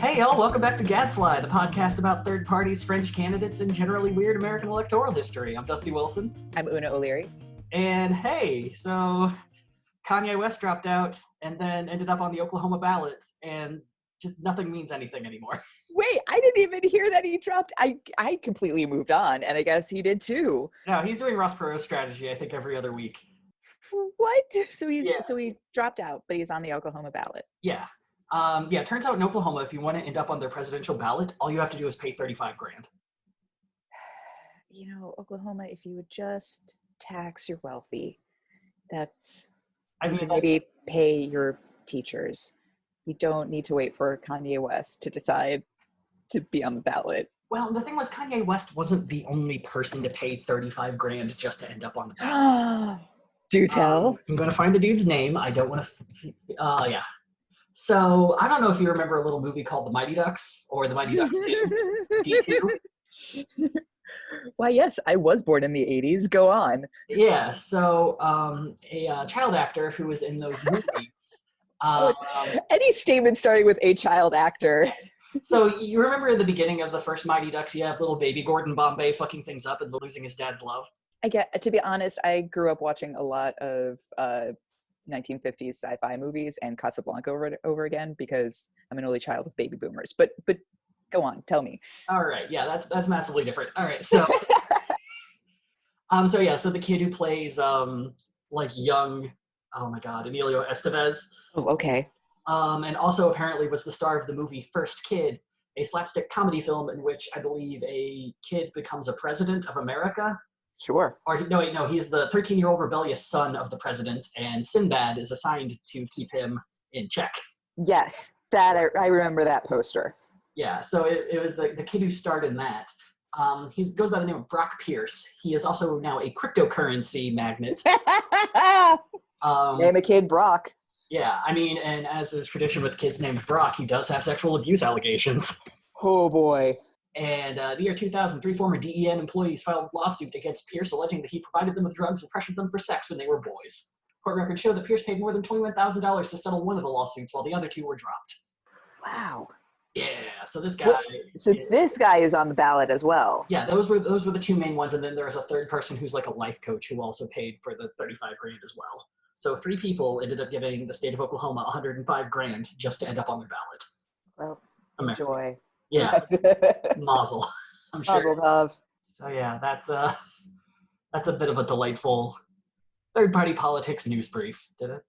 Hey y'all, welcome back to Gadfly, the podcast about third parties, French candidates, and generally weird American electoral history. I'm Dusty Wilson. I'm Una O'Leary. And hey, so Kanye West dropped out and then ended up on the Oklahoma ballot, and just nothing means anything anymore. Wait, I didn't even hear that he dropped. I completely moved on, and I guess he did too. No, he's doing Ross Perot's strategy, I think, every other week. What? So he dropped out, but he's on the Oklahoma ballot. Yeah. It turns out in Oklahoma, if you want to end up on their presidential ballot, all you have to do is pay $35,000. You know, Oklahoma, if you would just tax your wealthy, maybe pay your teachers. You don't need to wait for Kanye West to decide to be on the ballot. Well, the thing was, Kanye West wasn't the only person to pay $35,000 just to end up on the ballot. Do tell. I'm going to find the dude's name. I don't want to... yeah. So, I don't know if you remember a little movie called The Mighty Ducks, or The Mighty Ducks 2, D2. Why, yes, I was born in the 80s. Go on. Yeah, so a child actor who was in those movies... any statement starting with a child actor. So, you remember at the beginning of the first Mighty Ducks, you have little baby Gordon Bombay fucking things up and losing his dad's love? To be honest, I grew up watching a lot of 1950s sci-fi movies and Casablanca over again because I'm an only child of baby boomers. But go on, tell me. All right, yeah, that's massively different. All right, so so the kid who plays young, oh my god, Emilio Estevez. Oh, okay. And also apparently was the star of the movie First Kid, a slapstick comedy film in which I believe a kid becomes a president of America. Sure. Or no, he's the 13-year-old rebellious son of the president, and Sinbad is assigned to keep him in check. Yes, that I remember that poster. Yeah, so it was the kid who starred in that. He goes by the name of Brock Pierce. He is also now a cryptocurrency magnate. Name a kid Brock. Yeah, I mean, and as is tradition with kids named Brock, he does have sexual abuse allegations. Oh boy. And the year 2000, 3 former DEN employees filed a lawsuit against Pierce alleging that he provided them with drugs and pressured them for sex when they were boys. Court records show that Pierce paid more than $21,000 to settle one of the lawsuits while the other two were dropped. Wow. Yeah, so this guy... This guy is on the ballot as well. Yeah, those were the two main ones, and then there's a third person who's like a life coach who also paid for the $35,000 as well. So 3 people ended up giving the state of Oklahoma $105,000 just to end up on their ballot. Well, America. Enjoy. Yeah, mazel. I'm sure. Mazel tov. So yeah, that's a bit of a delightful third-party politics news brief. Did it?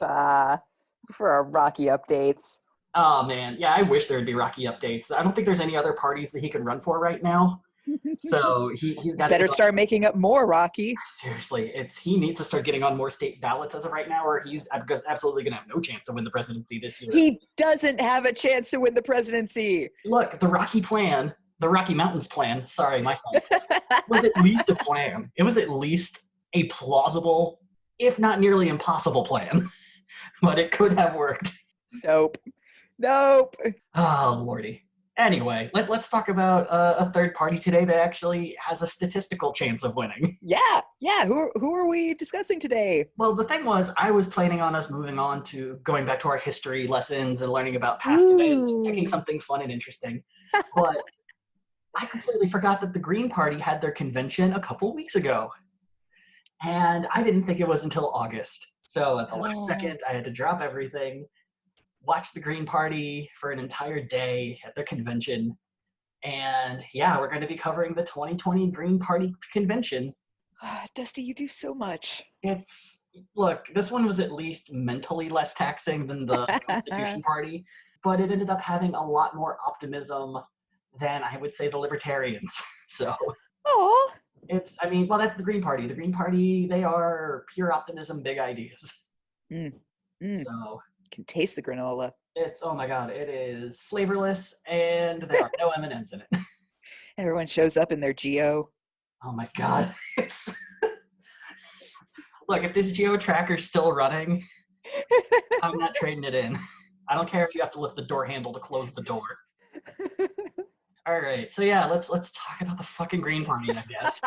For our Rocky updates. Oh man, yeah, I wish there'd be Rocky updates. I don't think there's any other parties that he can run for right now. So he's got better start making up more, Rocky. Seriously, he needs to start getting on more state ballots as of right now, or he's absolutely going to have no chance to win the presidency this year. He doesn't have a chance to win the presidency. Look, the Rocky Mountains plan, sorry, my fault, was at least a plan. It was at least a plausible, if not nearly impossible plan, but it could have worked. Nope. Oh, Lordy. Anyway, let's talk about a third party today that actually has a statistical chance of winning. Yeah. Who are we discussing today? Well, the thing was, I was planning on us moving on to going back to our history lessons and learning about past events, picking something fun and interesting. But I completely forgot that the Green Party had their convention a couple weeks ago. And I didn't think it was until August. So at the last second, I had to drop everything, watch the Green Party for an entire day at their convention. And yeah, we're going to be covering the 2020 Green Party convention. Dusty, you do so much. Look, this one was at least mentally less taxing than the Constitution Party, but it ended up having a lot more optimism than I would say the Libertarians. So that's the Green Party. The Green Party, they are pure optimism, big ideas. So can taste the granola. Oh my god, it is flavorless and there are no M&Ms in it. Everyone shows up in their Geo. Oh my god. Look, if this Geo tracker's still running, I'm not trading it in. I don't care if you have to lift the door handle to close the door. All right, so yeah, let's talk about the fucking Green Party, I guess.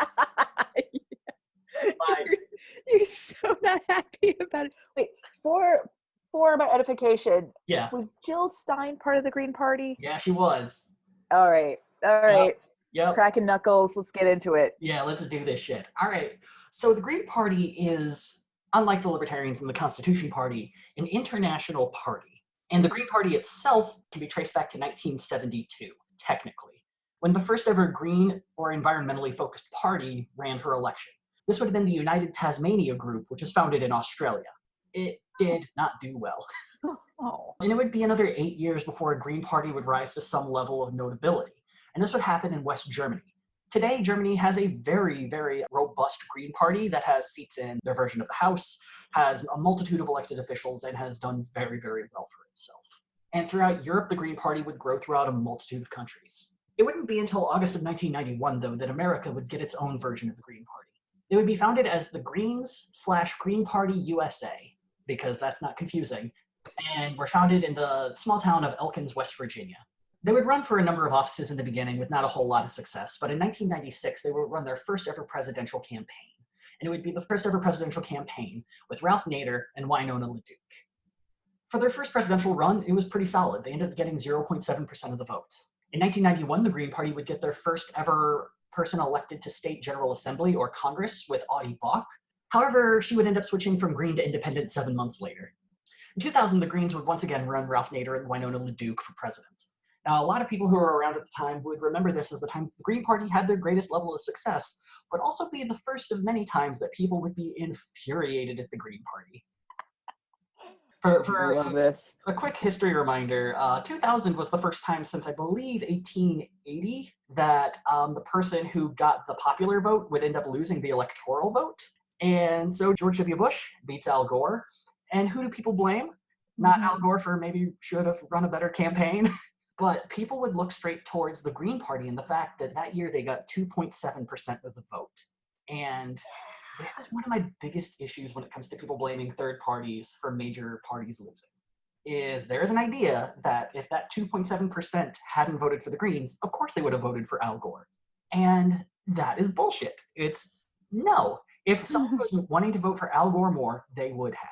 You're so not happy about it. Wait, for for my edification, Yeah. was Jill Stein part of the Green Party? Yeah, she was. All right. All right. Yep. Cracking knuckles. Let's get into it. Yeah, let's do this shit. All right. So the Green Party is, unlike the Libertarians and the Constitution Party, an international party. And the Green Party itself can be traced back to 1972, technically, when the first ever green or environmentally focused party ran for election. This would have been the United Tasmania Group, which was founded in Australia. It did not do well. Oh. And it would be another 8 years before a Green Party would rise to some level of notability. And this would happen in West Germany. Today, Germany has a very, very robust Green Party that has seats in their version of the House, has a multitude of elected officials, and has done very, very well for itself. And throughout Europe, the Green Party would grow throughout a multitude of countries. It wouldn't be until August of 1991, though, that America would get its own version of the Green Party. It would be founded as the Greens/Green Party USA, because that's not confusing, and were founded in the small town of Elkins, West Virginia. They would run for a number of offices in the beginning with not a whole lot of success, but in 1996, they would run their first ever presidential campaign. And it would be the first ever presidential campaign with Ralph Nader and Winona LaDuke. For their first presidential run, it was pretty solid. They ended up getting 0.7% of the vote. In 1991, the Green Party would get their first ever person elected to State General Assembly or Congress with Audie Bach. However, she would end up switching from Green to Independent 7 months later. In 2000, the Greens would once again run Ralph Nader and Winona LaDuke for president. Now, a lot of people who were around at the time would remember this as the time that the Green Party had their greatest level of success, but also be the first of many times that people would be infuriated at the Green Party. For this. A quick history reminder, 2000 was the first time since, I believe, 1880 that the person who got the popular vote would end up losing the electoral vote. And so George W. Bush beats Al Gore. And who do people blame? Not Al Gore for maybe should have run a better campaign. But people would look straight towards the Green Party and the fact that that year they got 2.7% of the vote. And this is one of my biggest issues when it comes to people blaming third parties for major parties losing. Is there is an idea that if that 2.7% hadn't voted for the Greens, of course they would have voted for Al Gore. And that is bullshit. It's no. If someone was wanting to vote for Al Gore more, they would have.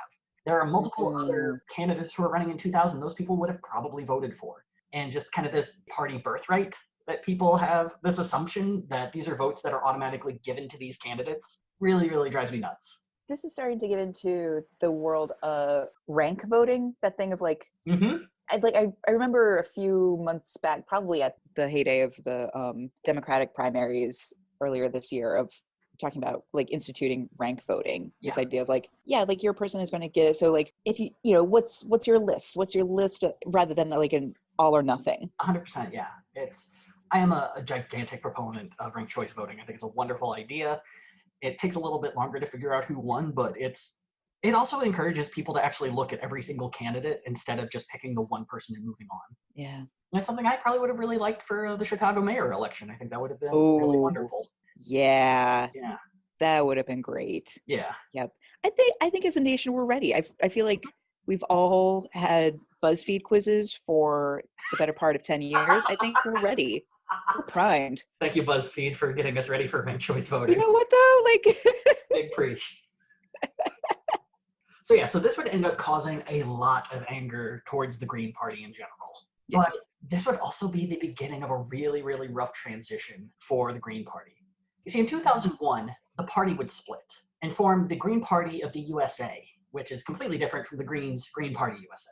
There are multiple other candidates who are running in 2000 those people would have probably voted for. And just kind of this party birthright that people have, this assumption that these are votes that are automatically given to these candidates, really, really drives me nuts. This is starting to get into the world of rank voting, that thing of like, I remember a few months back, probably at the heyday of the Democratic primaries earlier this year, of talking about like instituting rank voting. This idea of like, like your person is going to get it. So like, if you what's your list? What's your list rather than like an all or nothing? 100%, yeah. I am a gigantic proponent of ranked choice voting. I think it's a wonderful idea. It takes a little bit longer to figure out who won, but it also encourages people to actually look at every single candidate instead of just picking the one person and moving on. Yeah. And that's something I probably would have really liked for the Chicago mayor election. I think that would have been really wonderful. Yeah. Yeah. That would have been great. Yeah. Yep. I think as a nation we're ready. I feel like we've all had BuzzFeed quizzes for the better part of 10 years. I think we're ready. We're primed. Thank you, BuzzFeed, for getting us ready for ranked choice voting. You know what though? Like big preach. So this would end up causing a lot of anger towards the Green Party in general. Yeah. But this would also be the beginning of a really, really rough transition for the Green Party. You see, in 2001, the party would split and form the Green Party of the USA, which is completely different from the Greens' Green Party USA.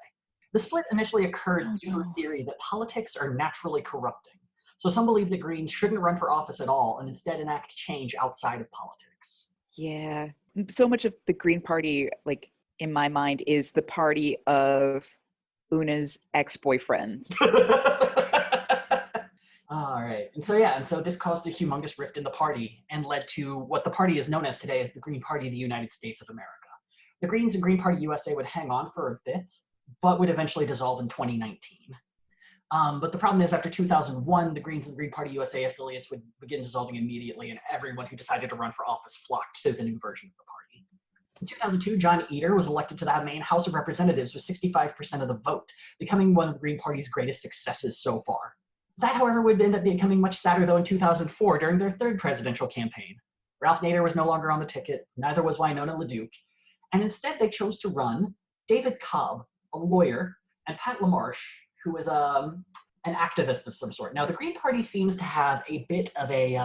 The split initially occurred due to a theory that politics are naturally corrupting. So some believe that Greens shouldn't run for office at all and instead enact change outside of politics. Yeah. So much of the Green Party, like in my mind, is the party of Una's ex-boyfriends. All right. And so this caused a humongous rift in the party and led to what the party is known as today as the Green Party of the United States of America. The Greens and Green Party USA would hang on for a bit, but would eventually dissolve in 2019. But the problem is after 2001, the Greens and the Green Party USA affiliates would begin dissolving immediately, and everyone who decided to run for office flocked to the new version of the party. In 2002, John Eder was elected to the Maine House of Representatives with 65% of the vote, becoming one of the Green Party's greatest successes so far. That, however, would end up becoming much sadder, though, in 2004 during their third presidential campaign. Ralph Nader was no longer on the ticket, neither was Winona LaDuke, and instead they chose to run David Cobb, a lawyer, and Pat LaMarche, who was an activist of some sort. Now, the Green Party seems to have a bit of a,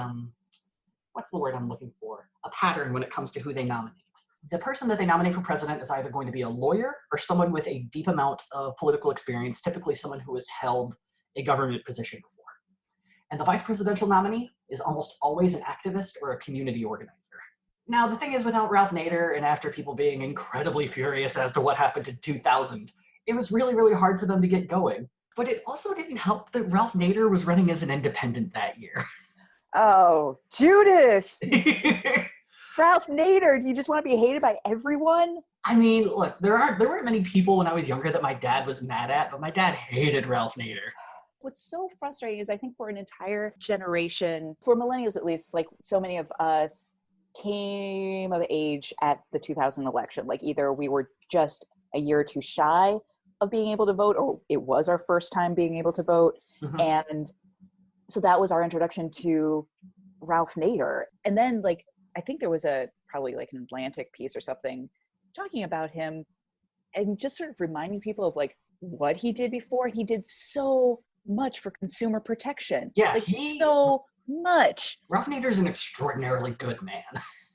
what's the word I'm looking for? A pattern when it comes to who they nominate. The person that they nominate for president is either going to be a lawyer or someone with a deep amount of political experience, typically someone who has held a government position before. And the vice presidential nominee is almost always an activist or a community organizer. Now, the thing is, without Ralph Nader, and after people being incredibly furious as to what happened in 2000, it was really, really hard for them to get going. But it also didn't help that Ralph Nader was running as an independent that year. Oh, Judas! Ralph Nader, do you just want to be hated by everyone? I mean, look, there weren't many people when I was younger that my dad was mad at, but my dad hated Ralph Nader. What's so frustrating is I think for an entire generation, for millennials at least, like so many of us came of age at the 2000 election. Like either we were just a year or two shy of being able to vote, or it was our first time being able to vote. Mm-hmm. And so that was our introduction to Ralph Nader. And then like, I think there was probably like an Atlantic piece or something talking about him and just sort of reminding people of like what he did before. He did so much for consumer protection. Yeah, like so much. Ralph Nader is an extraordinarily good man.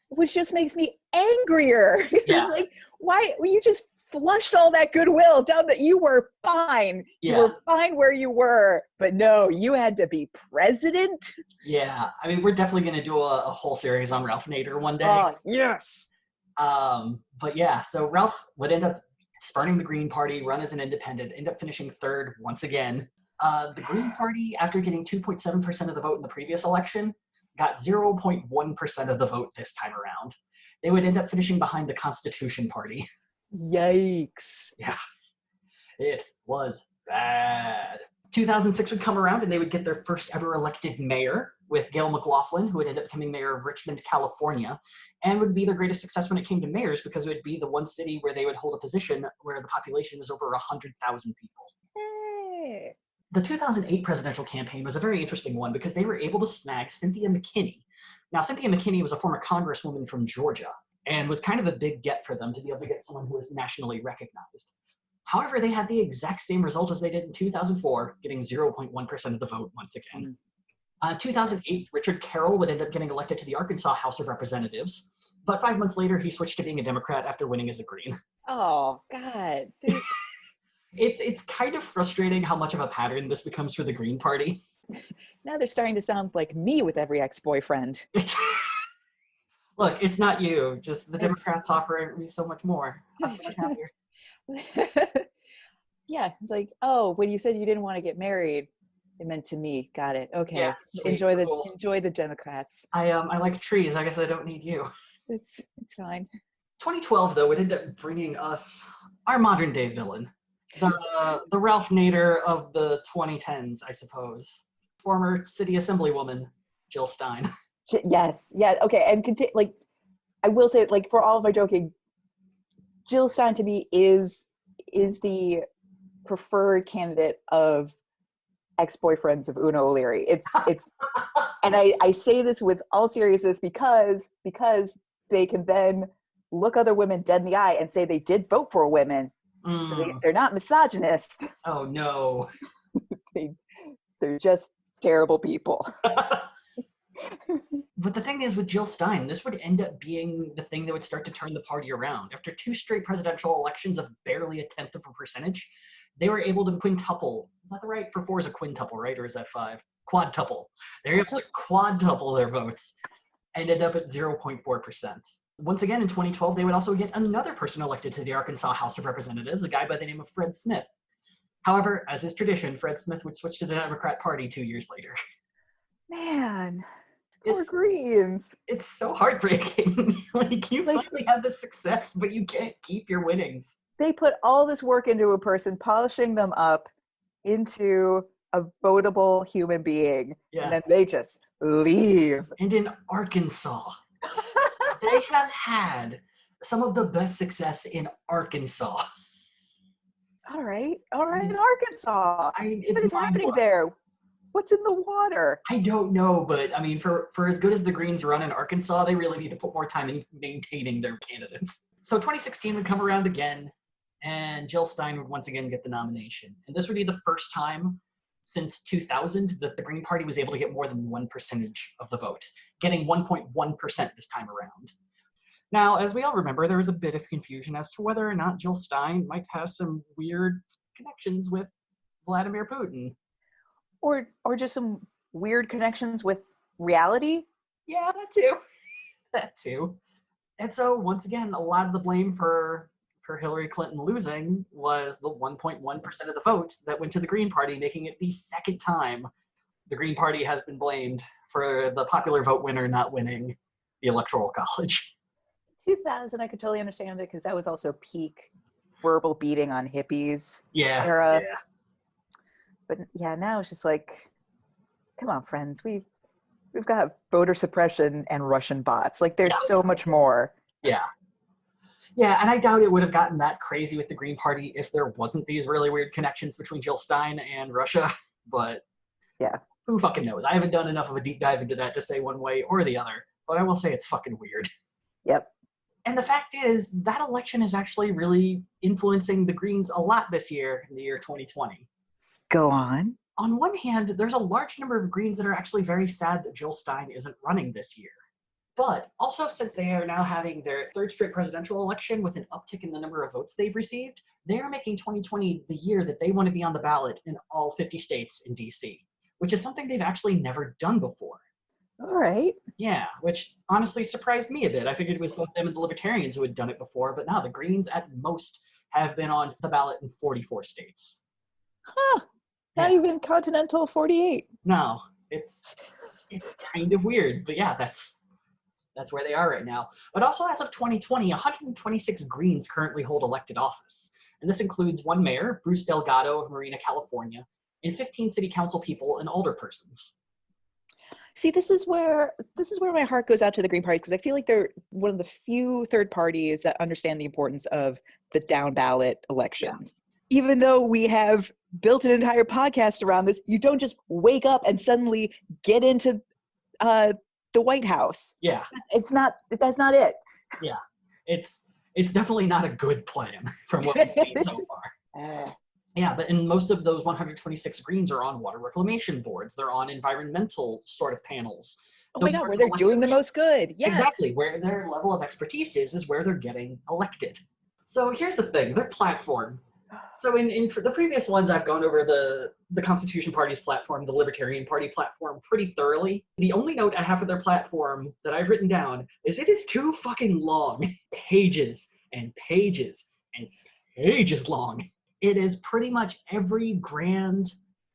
Which just makes me angrier. Yeah. It's like, why? You just flushed all that goodwill down that you were fine. Yeah. You were fine where you were. But no, you had to be president? Yeah. I mean, we're definitely going to do a whole series on Ralph Nader one day. Oh, yes. But yeah, so Ralph would end up spurning the Green Party, run as an independent, end up finishing third once again. The Green Party, after getting 2.7% of the vote in the previous election, got 0.1% of the vote this time around. They would end up finishing behind the Constitution Party. Yikes. Yeah. It was bad. 2006 would come around and they would get their first ever elected mayor with Gail McLaughlin, who would end up becoming mayor of Richmond, California, and would be their greatest success when it came to mayors because it would be the one city where they would hold a position where the population was over 100,000 people. Hey. The 2008 presidential campaign was a very interesting one because they were able to snag Cynthia McKinney. Now, Cynthia McKinney was a former congresswoman from Georgia and was kind of a big get for them to be able to get someone who was nationally recognized. However, they had the exact same result as they did in 2004, getting 0.1% of the vote once again. 2008, Richard Carroll would end up getting elected to the Arkansas House of Representatives, but 5 months later, he switched to being a Democrat after winning as a Green. Oh, God. It's kind of frustrating how much of a pattern this becomes for the Green Party. Now they're starting to sound like me with every ex-boyfriend. Look, it's not you. Just the Democrats offer me so much more. I'm so much happier. Yeah, it's like, oh, when you said you didn't want to get married, it meant to me. Got it. Okay. Yeah, sweet, enjoy the Democrats. I like trees. I guess I don't need you. It's fine. 2012 though would end up bringing us our modern day villain. The Ralph Nader of the 2010s, I suppose. Former city assemblywoman, Jill Stein. Yes. Yeah. Okay. And like, I will say, like, for all of my joking, Jill Stein to me is the preferred candidate of ex-boyfriends of Una O'Leary. It's, and I say this with all seriousness because they can then look other women dead in the eye and say they did vote for women. So they're not misogynist. Oh no. They're just terrible people. But the thing is with Jill Stein, this would end up being the thing that would start to turn the party around. After 2 straight presidential elections of barely 0.1%, they were able to quintuple. Is that the right? For 4 is a quintuple, right? Or is that 5? Quadtuple. They were able to quadruple their votes and end up at 0.4%. Once again, in 2012, they would also get another person elected to the Arkansas House of Representatives, a guy by the name of Fred Smith. However, as is tradition, Fred Smith would switch to the Democrat Party 2 years later. Man, poor Greens. It's so heartbreaking. Like, you finally have the success, but you can't keep your winnings. They put all this work into a person, polishing them up into a votable human being, and then they just leave. And in Arkansas, they have had some of the best success in Arkansas. All right, Arkansas. I mean, what is happening there? What's in the water? I don't know, but I mean, for as good as the Greens run in Arkansas, they really need to put more time in maintaining their candidates. So 2016 would come around again. and Jill Stein would once again get the nomination. And this would be the first time since 2000 that the Green Party was able to get more than 1% of the vote, getting 1.1% this time around. Now, as we all remember, there was a bit of confusion as to whether or not Jill Stein might have some weird connections with Vladimir Putin. Or just some weird connections with reality? Yeah, that too. That too. And so, once again, a lot of the blame for Hillary Clinton losing was the 1.1% of the vote that went to the Green Party, making it the second time the Green Party has been blamed for the popular vote winner not winning the Electoral College. 2000, I could totally understand it because that was also peak verbal beating on hippies era. Yeah. But yeah, now it's just like, come on, friends, we've got voter suppression and Russian bots. Like, there's so much more. Yeah. Yeah, and I doubt it would have gotten that crazy with the Green Party if there wasn't these really weird connections between Jill Stein and Russia. But yeah, who fucking knows? I haven't done enough of a deep dive into that to say one way or the other. But I will say it's fucking weird. Yep. And the fact is, that election is actually really influencing the Greens a lot this year, in the year 2020. Go on. On one hand, there's a large number of Greens that are actually very sad that Jill Stein isn't running this year. But also, since they are now having their third straight presidential election with an uptick in the number of votes they've received, they are making 2020 the year that they want to be on the ballot in all 50 states in DC, which is something they've actually never done before. All right. Yeah, which honestly surprised me a bit. I figured it was both them and the Libertarians who had done it before, but now the Greens at most have been on the ballot in 44 states. Huh. Not even continental 48. No, it's kind of weird, but yeah, that's where they are right now. But also, as of 2020, 126 Greens currently hold elected office. And this includes one mayor, Bruce Delgado of Marina, California, and 15 city council people and alderpersons. See, this is where my heart goes out to the Green Party, because I feel like they're one of the few third parties that understand the importance of the down ballot elections. Yeah. Even though we have built an entire podcast around this, you don't just wake up and suddenly get into the White House. Yeah. That's not it. Yeah. It's definitely not a good plan from what we've seen so far. Yeah, but in most of those 126 Greens are on water reclamation boards. They're on environmental sort of panels. Oh my God, where they're doing the most good. Yes. Exactly. Where their level of expertise is where they're getting elected. So here's the thing, their platform. So in the previous ones, I've gone over the Constitution Party's platform, the Libertarian Party platform pretty thoroughly. The only note I have for their platform that I've written down is it is too fucking long. Pages and pages and pages long. It is pretty much every grand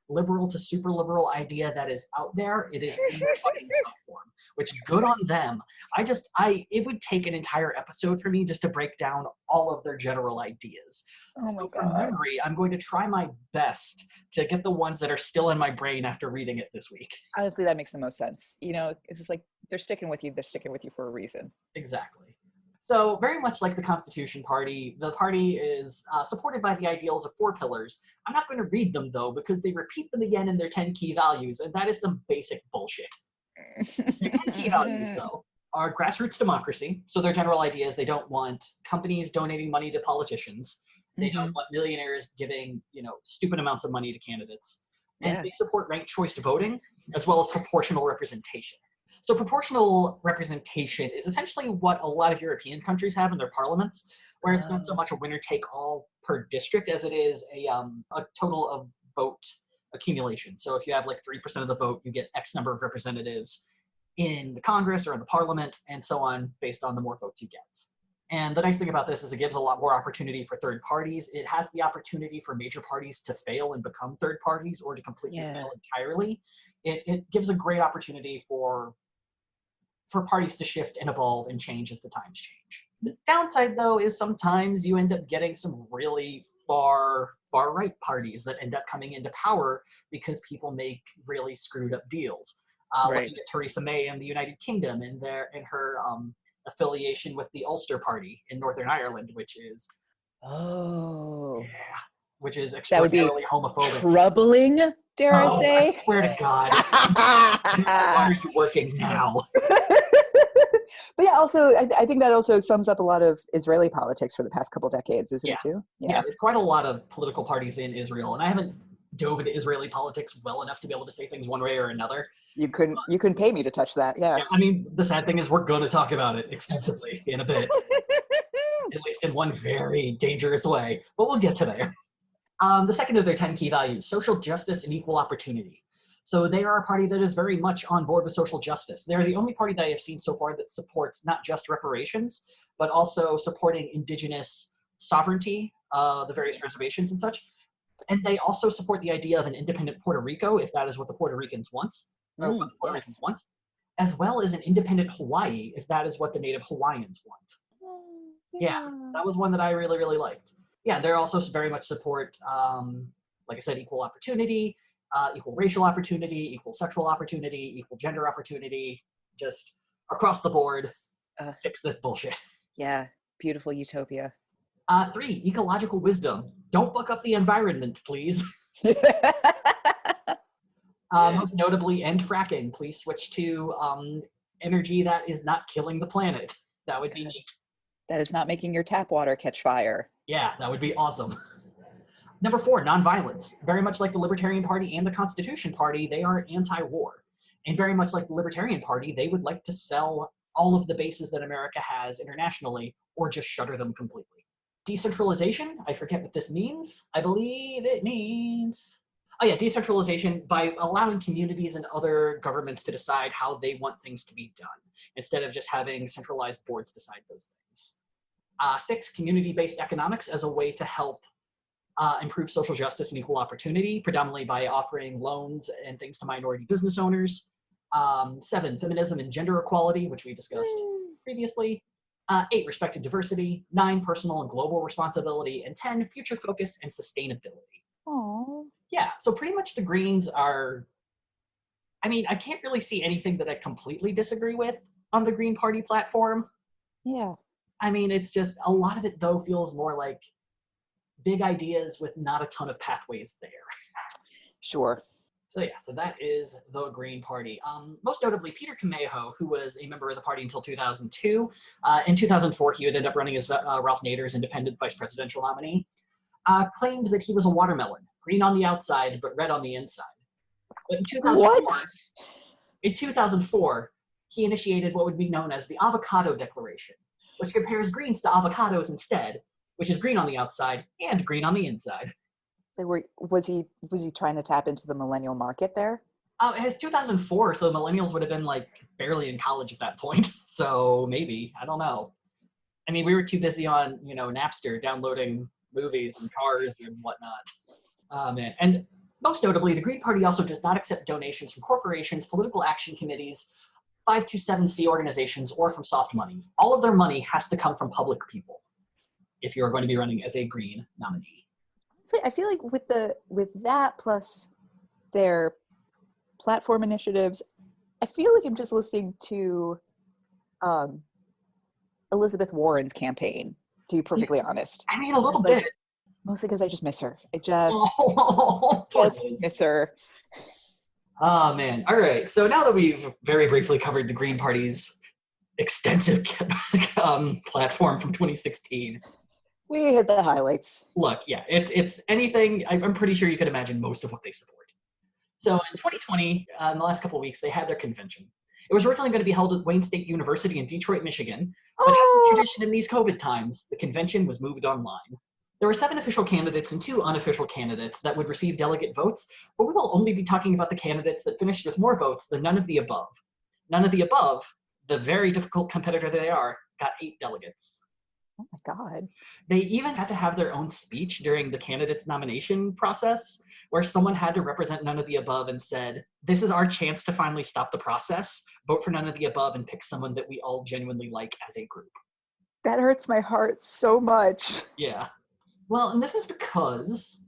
liberal to super liberal idea that is out there. It is in their fucking platform, which good on them. It would take an entire episode for me just to break down all of their general ideas. So from memory, I'm going to try my best to get the ones that are still in my brain after reading it this week. Honestly, that makes the most sense. You know, it's just like they're sticking with you for a reason. Exactly. So very much like the Constitution Party, the party is supported by the ideals of 4 pillars. I'm not going to read them, though, because they repeat them again in their 10 key values, and that is some basic bullshit. Their 10 key values, though, are grassroots democracy. So their general idea is they don't want companies donating money to politicians. They don't want millionaires giving, stupid amounts of money to candidates. And they support ranked choice voting, as well as proportional representation. So proportional representation is essentially what a lot of European countries have in their parliaments, where it's not so much a winner-take-all per district as it is a total of vote accumulation. So if you have like 3% of the vote, you get X number of representatives in the Congress or in the parliament, and so on, based on the more votes you get. And the nice thing about this is it gives a lot more opportunity for third parties. It has the opportunity for major parties to fail and become third parties or to completely fail entirely. It gives a great opportunity for parties to shift and evolve and change as the times change. The downside, though, is sometimes you end up getting some really far right parties that end up coming into power because people make really screwed up deals. Looking at Theresa May in the United Kingdom and her affiliation with the Ulster Party in Northern Ireland, which is extraordinarily homophobic. Troubling, dare I say? I swear to God. Why are you working now? But yeah, also, I think that also sums up a lot of Israeli politics for the past couple decades, isn't it too? Yeah, there's quite a lot of political parties in Israel, and I haven't dove into Israeli politics well enough to be able to say things one way or another. You couldn't pay me to touch that, yeah. I mean, the sad thing is we're going to talk about it extensively in a bit, at least in one very dangerous way, but we'll get to there. The second of their 10 key values, social justice and equal opportunity. So they are a party that is very much on board with social justice. They're the only party that I have seen so far that supports not just reparations, but also supporting indigenous sovereignty, the various reservations and such. And they also support the idea of an independent Puerto Rico, if that is what the Puerto Ricans want, or what the Puerto Ricans want, as well as an independent Hawaii, if that is what the native Hawaiians want. Yeah, that was one that I really, really liked. Yeah, they're also very much support, like I said, equal opportunity, equal racial opportunity, equal sexual opportunity, equal gender opportunity, just across the board, fix this bullshit. Yeah, beautiful utopia. 3, ecological wisdom. Don't fuck up the environment, please. Most notably, end fracking. Please switch to energy that is not killing the planet. That would be neat. That is not making your tap water catch fire. Yeah, that would be awesome. Number 4, nonviolence. Very much like the Libertarian Party and the Constitution Party, they are anti-war. And very much like the Libertarian Party, they would like to sell all of the bases that America has internationally or just shutter them completely. Decentralization, I forget what this means. I believe it means... Oh yeah, decentralization by allowing communities and other governments to decide how they want things to be done, instead of just having centralized boards decide those things. 6, community-based economics as a way to help improve social justice and equal opportunity, predominantly by offering loans and things to minority business owners. 7, feminism and gender equality, which we discussed previously. 8, respect and diversity. 9, personal and global responsibility. And 10, future focus and sustainability. Aww. Yeah, so pretty much the Greens are, I mean, I can't really see anything that I completely disagree with on the Green Party platform. Yeah. I mean, it's just, a lot of it, though, feels more like big ideas with not a ton of pathways there. Sure. So yeah, so that is the Green Party. Most notably, Peter Camejo, who was a member of the party until 2002. In 2004, he would end up running as Ralph Nader's independent vice presidential nominee. Claimed that he was a watermelon, green on the outside, but red on the inside. But in 2004, he initiated what would be known as the Avocado Declaration, which compares greens to avocados instead, which is green on the outside and green on the inside. So was he trying to tap into the millennial market there? It's 2004, so the millennials would have been like barely in college at that point. So maybe, I don't know. I mean, we were too busy on, Napster downloading movies and cars and whatnot. Man. And most notably, the Green Party also does not accept donations from corporations, political action committees, 527c organizations, or from soft money. All of their money has to come from public people if you're going to be running as a Green nominee. I feel like with that plus their platform initiatives, I feel like I'm just listening to Elizabeth Warren's campaign, to be perfectly honest. I mean, a little bit. Mostly because I just miss her. I just miss her. Oh, man. All right. So now that we've very briefly covered the Green Party's extensive platform from 2016. We hit the highlights. Look, yeah, it's anything. I'm pretty sure you could imagine most of what they support. So in 2020, in the last couple of weeks, they had their convention. It was originally going to be held at Wayne State University in Detroit, Michigan, but as is tradition in these COVID times, the convention was moved online. There were 7 official candidates and 2 unofficial candidates that would receive delegate votes, but we will only be talking about the candidates that finished with more votes than none of the above. None of the above, the very difficult competitor they are, got 8 delegates. Oh my God. They even had to have their own speech during the candidates nomination process, where someone had to represent none of the above and said, this is our chance to finally stop the process, vote for none of the above and pick someone that we all genuinely like as a group. That hurts my heart so much. Yeah. Well, and this is because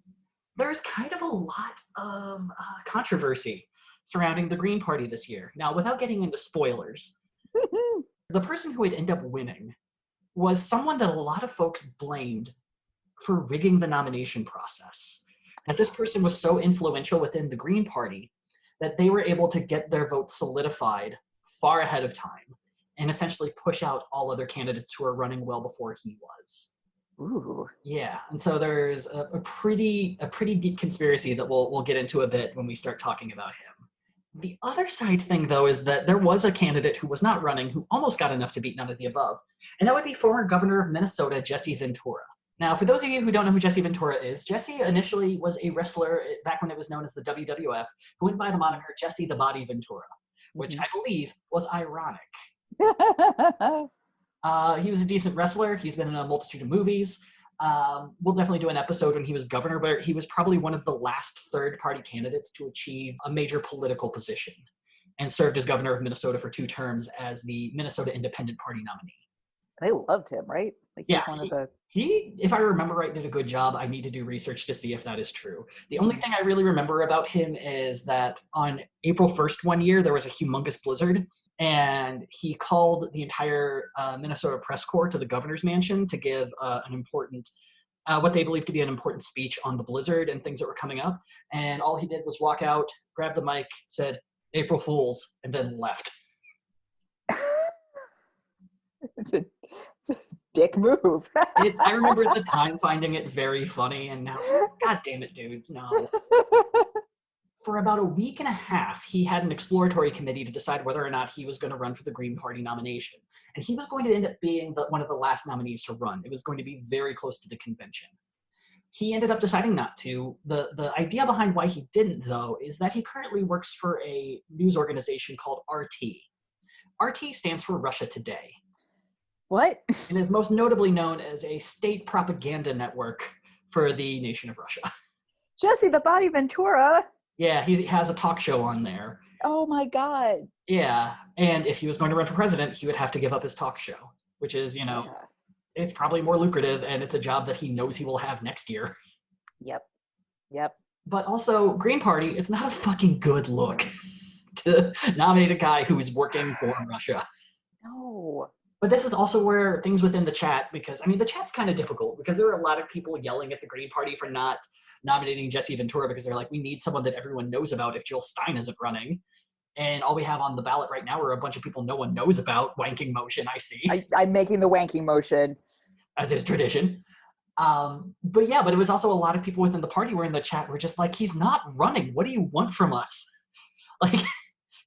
there's kind of a lot of controversy surrounding the Green Party this year. Now, without getting into spoilers, the person who would end up winning was someone that a lot of folks blamed for rigging the nomination process. That this person was so influential within the Green Party that they were able to get their vote solidified far ahead of time. and essentially push out all other candidates who are running well before he was. Ooh. Yeah, and so there's a pretty deep conspiracy that we'll get into a bit when we start talking about him. The other side thing, though, is that there was a candidate who was not running who almost got enough to beat none of the above, and that would be former governor of Minnesota, Jesse Ventura. Now, for those of you who don't know who Jesse Ventura is, Jesse initially was a wrestler back when it was known as the WWF, who went by the moniker Jesse the Body Ventura, which I believe was ironic. He was a decent wrestler. He's been in a multitude of movies. We'll definitely do an episode when he was governor, but he was probably one of the last third-party candidates to achieve a major political position and served as governor of Minnesota for 2 terms as the Minnesota Independent Party nominee. They loved him, right? Like he's one of the... He, if I remember right, did a good job. I need to do research to see if that is true. The only thing I really remember about him is that on April 1st one year, there was a humongous blizzard, and he called the entire Minnesota press corps to the governor's mansion to give an important, what they believe to be an important speech on the blizzard and things that were coming up. And all he did was walk out, grab the mic, said, "April Fools," and then left. It's a dick move. I remember at the time finding it very funny, and now, God damn it, dude, no. For about a week and a half, he had an exploratory committee to decide whether or not he was going to run for the Green Party nomination. And he was going to end up being one of the last nominees to run. It was going to be very close to the convention. He ended up deciding not to. The idea behind why he didn't, though, is that he currently works for a news organization called RT. RT stands for Russia Today. What? And is most notably known as a state propaganda network for the nation of Russia. Jesse the Body Ventura? Yeah, he has a talk show on there. Oh my God. Yeah, and if he was going to run for president, he would have to give up his talk show, which is, it's probably more lucrative, and it's a job that he knows he will have next year. Yep. But also, Green Party, it's not a fucking good look to nominate a guy who is working for Russia. No. But this is also where things within the chat, because, the chat's kind of difficult, because there are a lot of people yelling at the Green Party for not nominating Jesse Ventura, because they're like, we need someone that everyone knows about if Jill Stein isn't running. And all we have on the ballot right now are a bunch of people no one knows about. Wanking motion, I see. I'm making the wanking motion. As is tradition. But it was also a lot of people within the party were in the chat were just like, he's not running. What do you want from us? Like...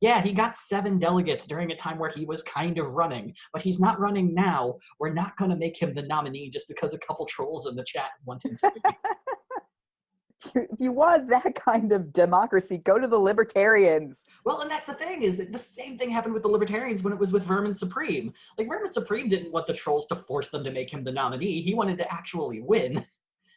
Yeah, he got 7 delegates during a time where he was kind of running, but he's not running now. We're not going to make him the nominee just because a couple trolls in the chat want him to be. If you want that kind of democracy, go to the libertarians. Well, and that's the thing, is that the same thing happened with the libertarians when it was with Vermin Supreme. Like, Vermin Supreme didn't want the trolls to force them to make him the nominee. He wanted to actually win.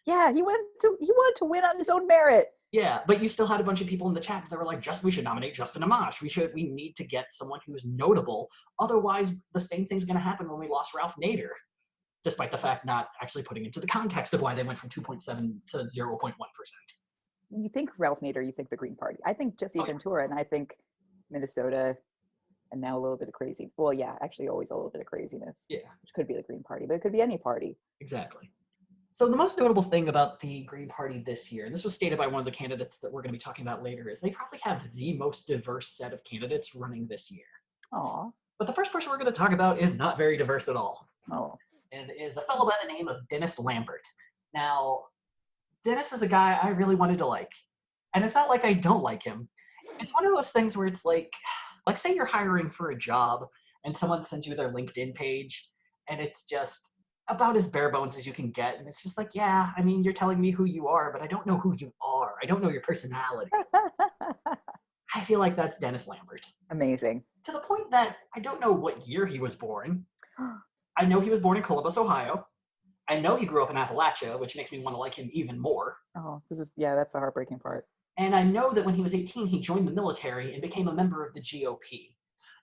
Yeah, he wanted to win on his own merit. Yeah, but you still had a bunch of people in the chat that were like, we should nominate Justin Amash. We need to get someone who's notable. Otherwise, the same thing's going to happen when we lost Ralph Nader, despite the fact not actually putting into the context of why they went from 2.7 to 0.1%. You think Ralph Nader, you think the Green Party. I think Jesse Ventura, and I think Minnesota, and now a little bit of crazy. Well, yeah, actually always a little bit of craziness. Yeah. Which could be the Green Party, but it could be any party. Exactly. So the most notable thing about the Green Party this year, and this was stated by one of the candidates that we're going to be talking about later, is they probably have the most diverse set of candidates running this year. Aw. But the first person we're going to talk about is not very diverse at all. Oh. And is a fellow by the name of Dennis Lambert. Now, Dennis is a guy I really wanted to like. And it's not like I don't like him. It's one of those things where it's like say you're hiring for a job and someone sends you their LinkedIn page and it's just about as bare bones as you can get. And it's just like, yeah, you're telling me who you are, but I don't know who you are. I don't know your personality. I feel like that's Dennis Lambert. Amazing. To the point that I don't know what year he was born. I know he was born in Columbus, Ohio. I know he grew up in Appalachia, which makes me want to like him even more. Oh, that's the heartbreaking part. And I know that when he was 18, he joined the military and became a member of the GOP.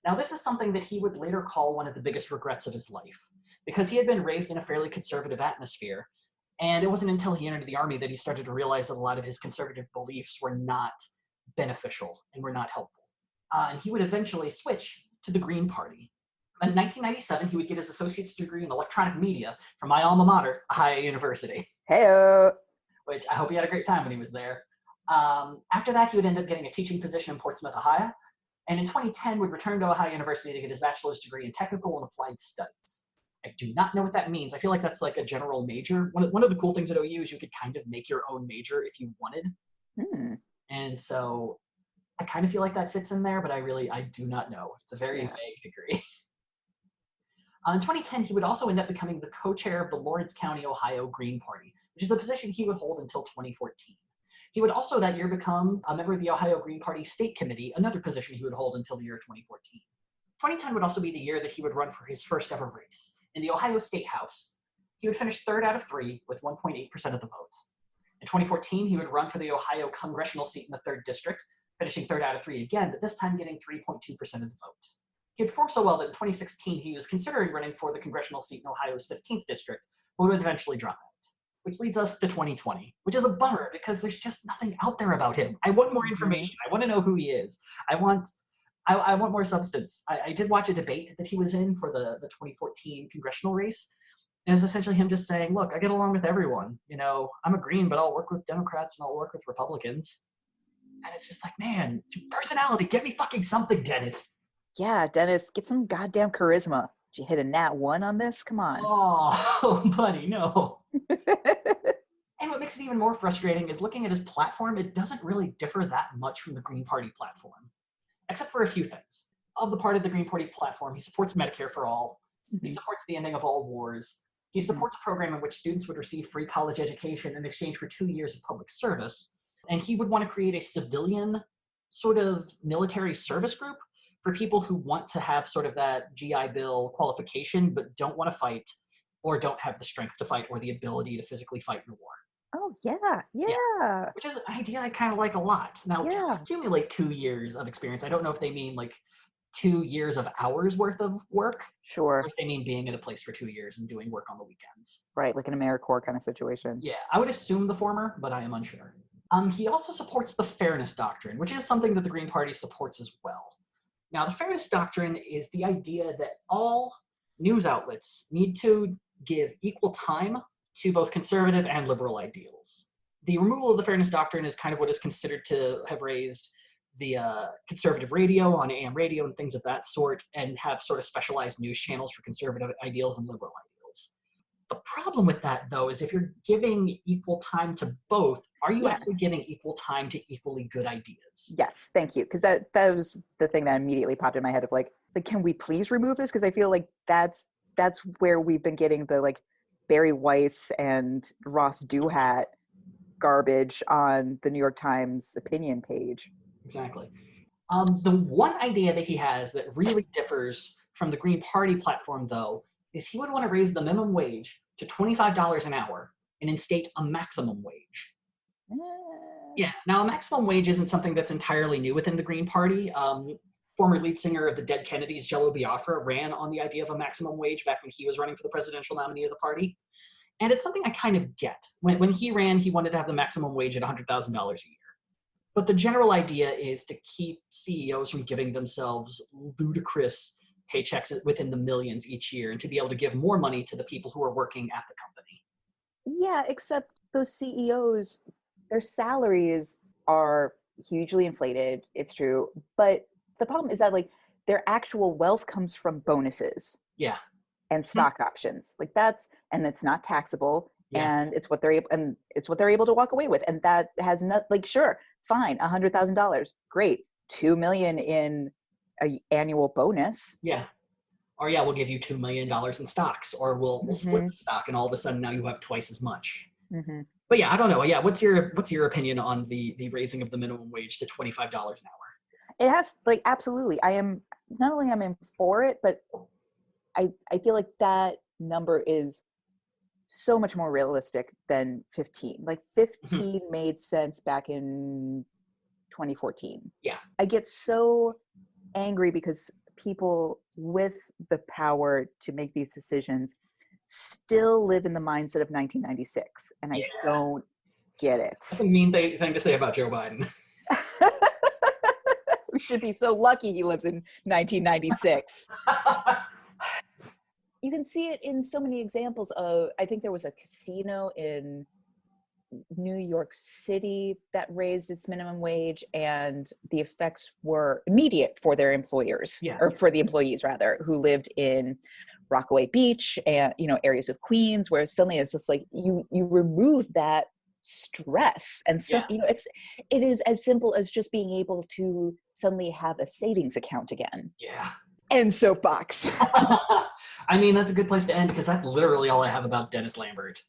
Now, this is something that he would later call one of the biggest regrets of his life, because he had been raised in a fairly conservative atmosphere, and it wasn't until he entered the Army that he started to realize that a lot of his conservative beliefs were not beneficial and were not helpful. And he would eventually switch to the Green Party. In 1997, he would get his associate's degree in electronic media from my alma mater, Ohio University. Hey-o! Which I hope he had a great time when he was there. After that, he would end up getting a teaching position in Portsmouth, Ohio. and in 2010 would return to Ohio University to get his bachelor's degree in technical and applied studies. I do not know what that means. I feel like that's like a general major. One of the cool things at OU is you could kind of make your own major if you wanted. And so I kind of feel like that fits in there, but I do not know. It's a very vague degree. In 2010, he would also end up becoming the co-chair of the Lawrence County, Ohio Green Party, which is a position he would hold until 2014. He would also that year become a member of the Ohio Green Party State Committee, another position he would hold until the year 2014. 2010 would also be the year that he would run for his first ever race. In the Ohio State House, he would finish third out of 3 with 1.8% of the vote. In 2014, he would run for the Ohio congressional seat in the 3rd District, finishing third out of 3 again, but this time getting 3.2% of the vote. He had performed so well that in 2016, he was considering running for the congressional seat in Ohio's 15th District, but would eventually drop out. Which leads us to 2020, which is a bummer because there's just nothing out there about him. I want more information. I want to know who he is. I want more substance. I did watch a debate that he was in for the 2014 congressional race. And it's essentially him just saying, look, I get along with everyone. You know, I'm a Green, but I'll work with Democrats and I'll work with Republicans. And it's just like, man, personality, give me fucking something, Dennis. Yeah, Dennis, get some goddamn charisma. Did you hit a nat 1 on this? Come on. Oh, buddy, no. And what makes it even more frustrating is looking at his platform, it doesn't really differ that much from the Green Party platform, except for a few things. Of the part of the Green Party platform, he supports Medicare for all. He supports the ending of all wars. He supports a program in which students would receive free college education in exchange for 2 years of public service. And he would want to create a civilian sort of military service group for people who want to have sort of that GI Bill qualification, but don't want to fight or don't have the strength to fight or the ability to physically fight in a war. Oh, yeah. Which is an idea I kind of like a lot. Now, to accumulate 2 years of experience, I don't know if they mean like 2 years of hours worth of work. Sure. Or if they mean being at a place for 2 years and doing work on the weekends. Right, like an AmeriCorps kind of situation. Yeah, I would assume the former, but I am unsure. He also supports the Fairness Doctrine, which is something that the Green Party supports as well. Now, the Fairness Doctrine is the idea that all news outlets need to give equal time to both conservative and liberal ideals. The removal of the Fairness Doctrine is kind of what is considered to have raised the conservative radio on AM radio and things of that sort, and have sort of specialized news channels for conservative ideals and liberal ideals. The problem with that, though, is if you're giving equal time to both, are you actually giving equal time to equally good ideas? Yes, thank you. Because that was the thing that immediately popped in my head of like, can we please remove this? Because I feel like that's where we've been getting the like Barry Weiss and Ross Duhat garbage on the New York Times opinion page. Exactly. The one idea that he has that really differs from the Green Party platform, though, is he would want to raise the minimum wage to $25 an hour and instate a maximum wage. Yeah, now a maximum wage isn't something that's entirely new within the Green Party. Former lead singer of the Dead Kennedys, Jello Biafra, ran on the idea of a maximum wage back when he was running for the presidential nominee of the party. And it's something I kind of get. When he ran, he wanted to have the maximum wage at $100,000 a year. But the general idea is to keep CEOs from giving themselves ludicrous paychecks within the millions each year and to be able to give more money to the people who are working at the company. Yeah, except those CEOs, their salaries are hugely inflated. It's true. But the problem is that like their actual wealth comes from bonuses. Yeah. And stock options. Like and it's not taxable. Yeah. And it's what they're able to walk away with. And that has not like, sure, fine, $100,000. Great. $2 million in an annual bonus. Yeah. Or yeah, we'll give you $2 million in stocks, or we'll split the stock, and all of a sudden now you have twice as much. But yeah, I don't know. Yeah, what's your opinion on the raising of the minimum wage to $25 an hour? It has like absolutely. I'm for it, but I feel like that number is so much more realistic than 15. Like 15 made sense back in 2014. Yeah. I get so angry because people with the power to make these decisions still live in the mindset of 1996, and I don't get it. That's a mean thing to say about Joe Biden. We should be so lucky he lives in 1996. You can see it in so many examples of, I think there was a casino in New York City that raised its minimum wage, and the effects were immediate for their employers, or for the employees rather, who lived in Rockaway Beach and, you know, areas of Queens, where suddenly it's just like you remove that stress, and so you know, it is as simple as just being able to suddenly have a savings account again. And soapbox. I mean, that's a good place to end, because that's literally all I have about Dennis Lambert.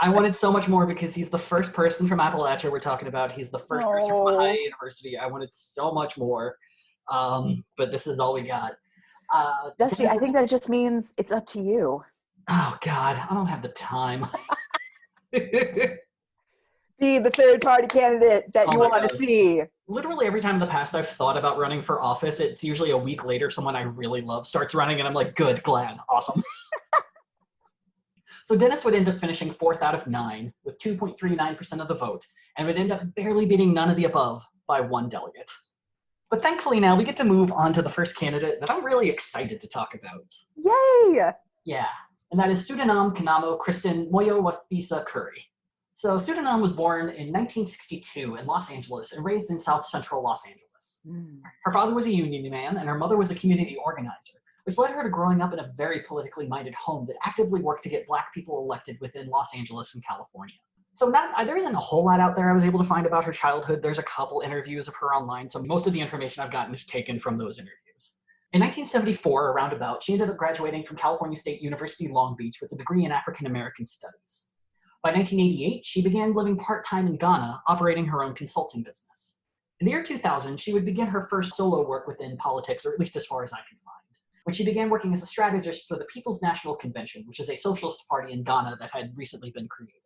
I wanted so much more, because he's the first person from Appalachia we're talking about. He's the first person from a high university. I wanted so much more, but this is all we got. Dusty, I think that just means it's up to you. Oh, God, I don't have the time. Be the third party candidate that you want to see. Literally every time in the past I've thought about running for office, it's usually a week later someone I really love starts running, and I'm like, good, glad, awesome. So Dennis would end up finishing 4th out of 9 with 2.39% of the vote, and would end up barely beating none of the above by 1 delegate. But thankfully now we get to move on to the first candidate that I'm really excited to talk about. Yay! Yeah, and that is Sudanam Kanamo Kristen Moyo Wafisa Curry. So Sudanam was born in 1962 in Los Angeles and raised in South Central Los Angeles. Her father was a union man, and her mother was a community organizer, which led her to growing up in a very politically minded home that actively worked to get Black people elected within Los Angeles and California. So there isn't a whole lot out there I was able to find about her childhood. There's a couple interviews of her online, so most of the information I've gotten is taken from those interviews. In 1974, around about, she ended up graduating from California State University, Long Beach with a degree in African American Studies. By 1988, she began living part-time in Ghana, operating her own consulting business. In the year 2000, she would begin her first solo work within politics, or at least as far as I can find, when she began working as a strategist for the People's National Convention, which is a socialist party in Ghana that had recently been created.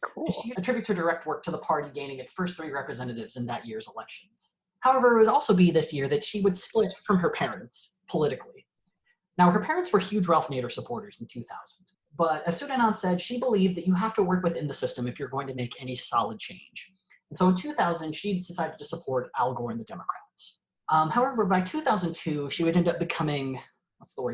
Cool. And she attributes her direct work to the party gaining its first 3 representatives in that year's elections. However, it would also be this year that she would split from her parents politically. Now, her parents were huge Ralph Nader supporters in 2000. But as Sudanam said, she believed that you have to work within the system if you're going to make any solid change. And so in 2000, she decided to support Al Gore and the Democrats. However, by 2002, she would end up becoming,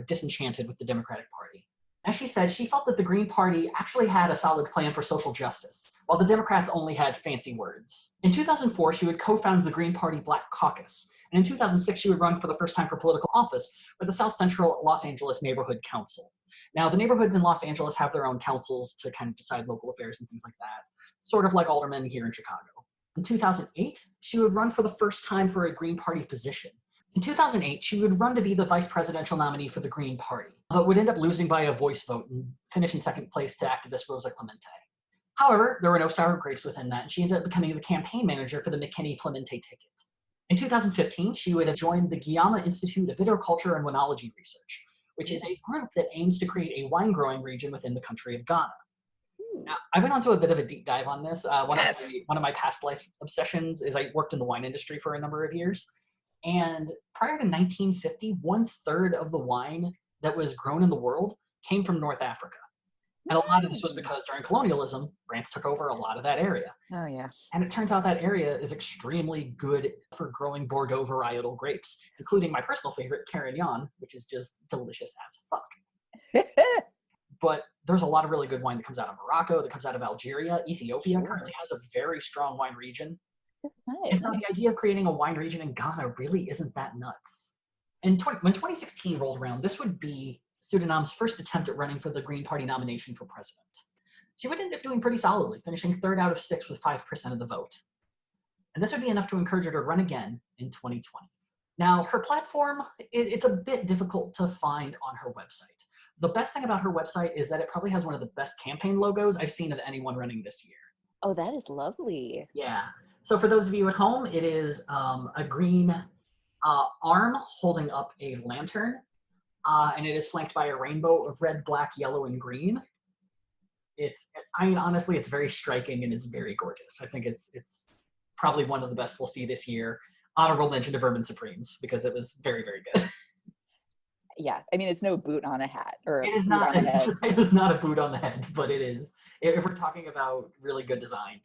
disenchanted with the Democratic Party. As she said, she felt that the Green Party actually had a solid plan for social justice, while the Democrats only had fancy words. In 2004, she would co-found the Green Party Black Caucus, and in 2006, she would run for the first time for political office for the South Central Los Angeles Neighborhood Council. Now, the neighborhoods in Los Angeles have their own councils to kind of decide local affairs and things like that, sort of like aldermen here in Chicago. In 2008, she would run for the first time for a Green Party position. In 2008, she would run to be the vice presidential nominee for the Green Party, but would end up losing by a voice vote and finish in second place to activist Rosa Clemente. However, there were no sour grapes within that, and she ended up becoming the campaign manager for the McKinney-Clemente ticket. In 2015, she would have joined the Guayama Institute of Viticulture and Winology Research, which is a group that aims to create a wine-growing region within the country of Ghana. Now, I went on to a bit of a deep dive on this. One of my past life obsessions is I worked in the wine industry for a number of years. And prior to 1950, 1/3 of the wine that was grown in the world came from North Africa. And a lot of this was because during colonialism, France took over a lot of that area. Oh, yeah. And it turns out that area is extremely good for growing Bordeaux varietal grapes, including my personal favorite, Carignan, which is just delicious as fuck. But there's a lot of really good wine that comes out of Morocco, that comes out of Algeria. Ethiopia currently has a very strong wine region. Nice. And so the idea of creating a wine region in Ghana really isn't that nuts. And when 2016 rolled around, this would be Sudanam's first attempt at running for the Green Party nomination for president. She would end up doing pretty solidly, finishing 3rd out of 6 with 5% of the vote. And this would be enough to encourage her to run again in 2020. Now, her platform, it's a bit difficult to find on her website. The best thing about her website is that it probably has one of the best campaign logos I've seen of anyone running this year. Oh, that is lovely. Yeah. So for those of you at home, it is a green arm holding up a lantern, and it is flanked by a rainbow of red, black, yellow, and green. Honestly, it's very striking and it's very gorgeous. I think it's probably one of the best we'll see this year. Honorable mention of Urban Supremes, because it was very, very good. Yeah, I mean, it's no boot on a hat. It is not a boot on the head, but it is. If we're talking about really good design,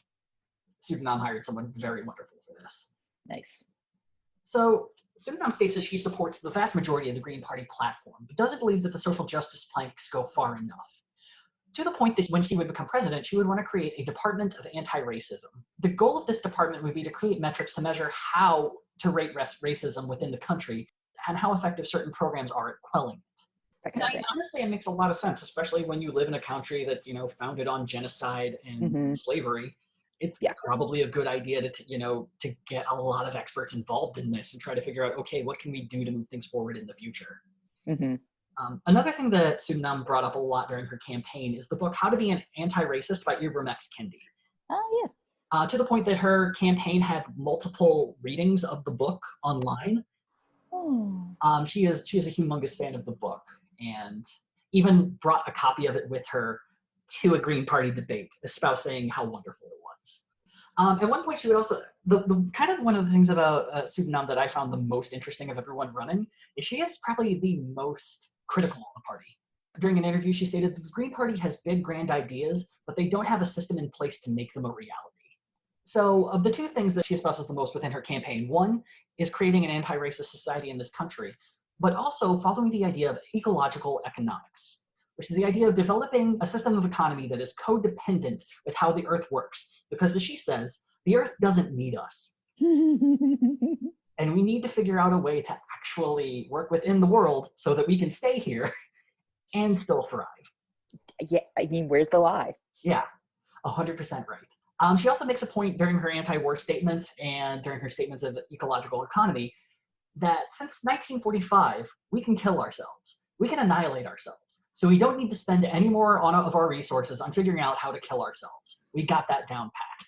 Sudanam hired someone very wonderful for this. Nice. So Sudanam states that she supports the vast majority of the Green Party platform, but doesn't believe that the social justice planks go far enough. to the point that when she would become president, she would want to create a department of anti-racism. The goal of this department would be to create metrics to measure how to rate racism within the country and how effective certain programs are at quelling it. And I mean, honestly, it makes a lot of sense, especially when you live in a country that's, founded on genocide and slavery. It's probably a good idea to get a lot of experts involved in this and try to figure out, okay, what can we do to move things forward in the future? Another thing that Sunam brought up a lot during her campaign is the book How to Be an Anti-Racist by Ibram X. Kendi. Oh, yeah. To the point that her campaign had multiple readings of the book online. She is a humongous fan of the book and even brought a copy of it with her to a Green Party debate, espousing how wonderful it was. At one point, she would also, the kind of one of the things about Sunam that I found the most interesting of everyone running is she is probably the most critical of the party. During an interview, she stated that the Green Party has big, grand ideas, but they don't have a system in place to make them a reality. So of the two things that she espouses the most within her campaign, one is creating an anti-racist society in this country, but also following the idea of ecological economics, which is the idea of developing a system of economy that is codependent with how the earth works. Because as she says, the earth doesn't need us. And we need to figure out a way to actually work within the world so that we can stay here and still thrive. Yeah, I mean, where's the lie? Yeah, 100% right. She also makes a point during her anti-war statements and during her statements of ecological economy that since 1945, we can kill ourselves. We can annihilate ourselves. So we don't need to spend any more of our resources on figuring out how to kill ourselves. We got that down pat.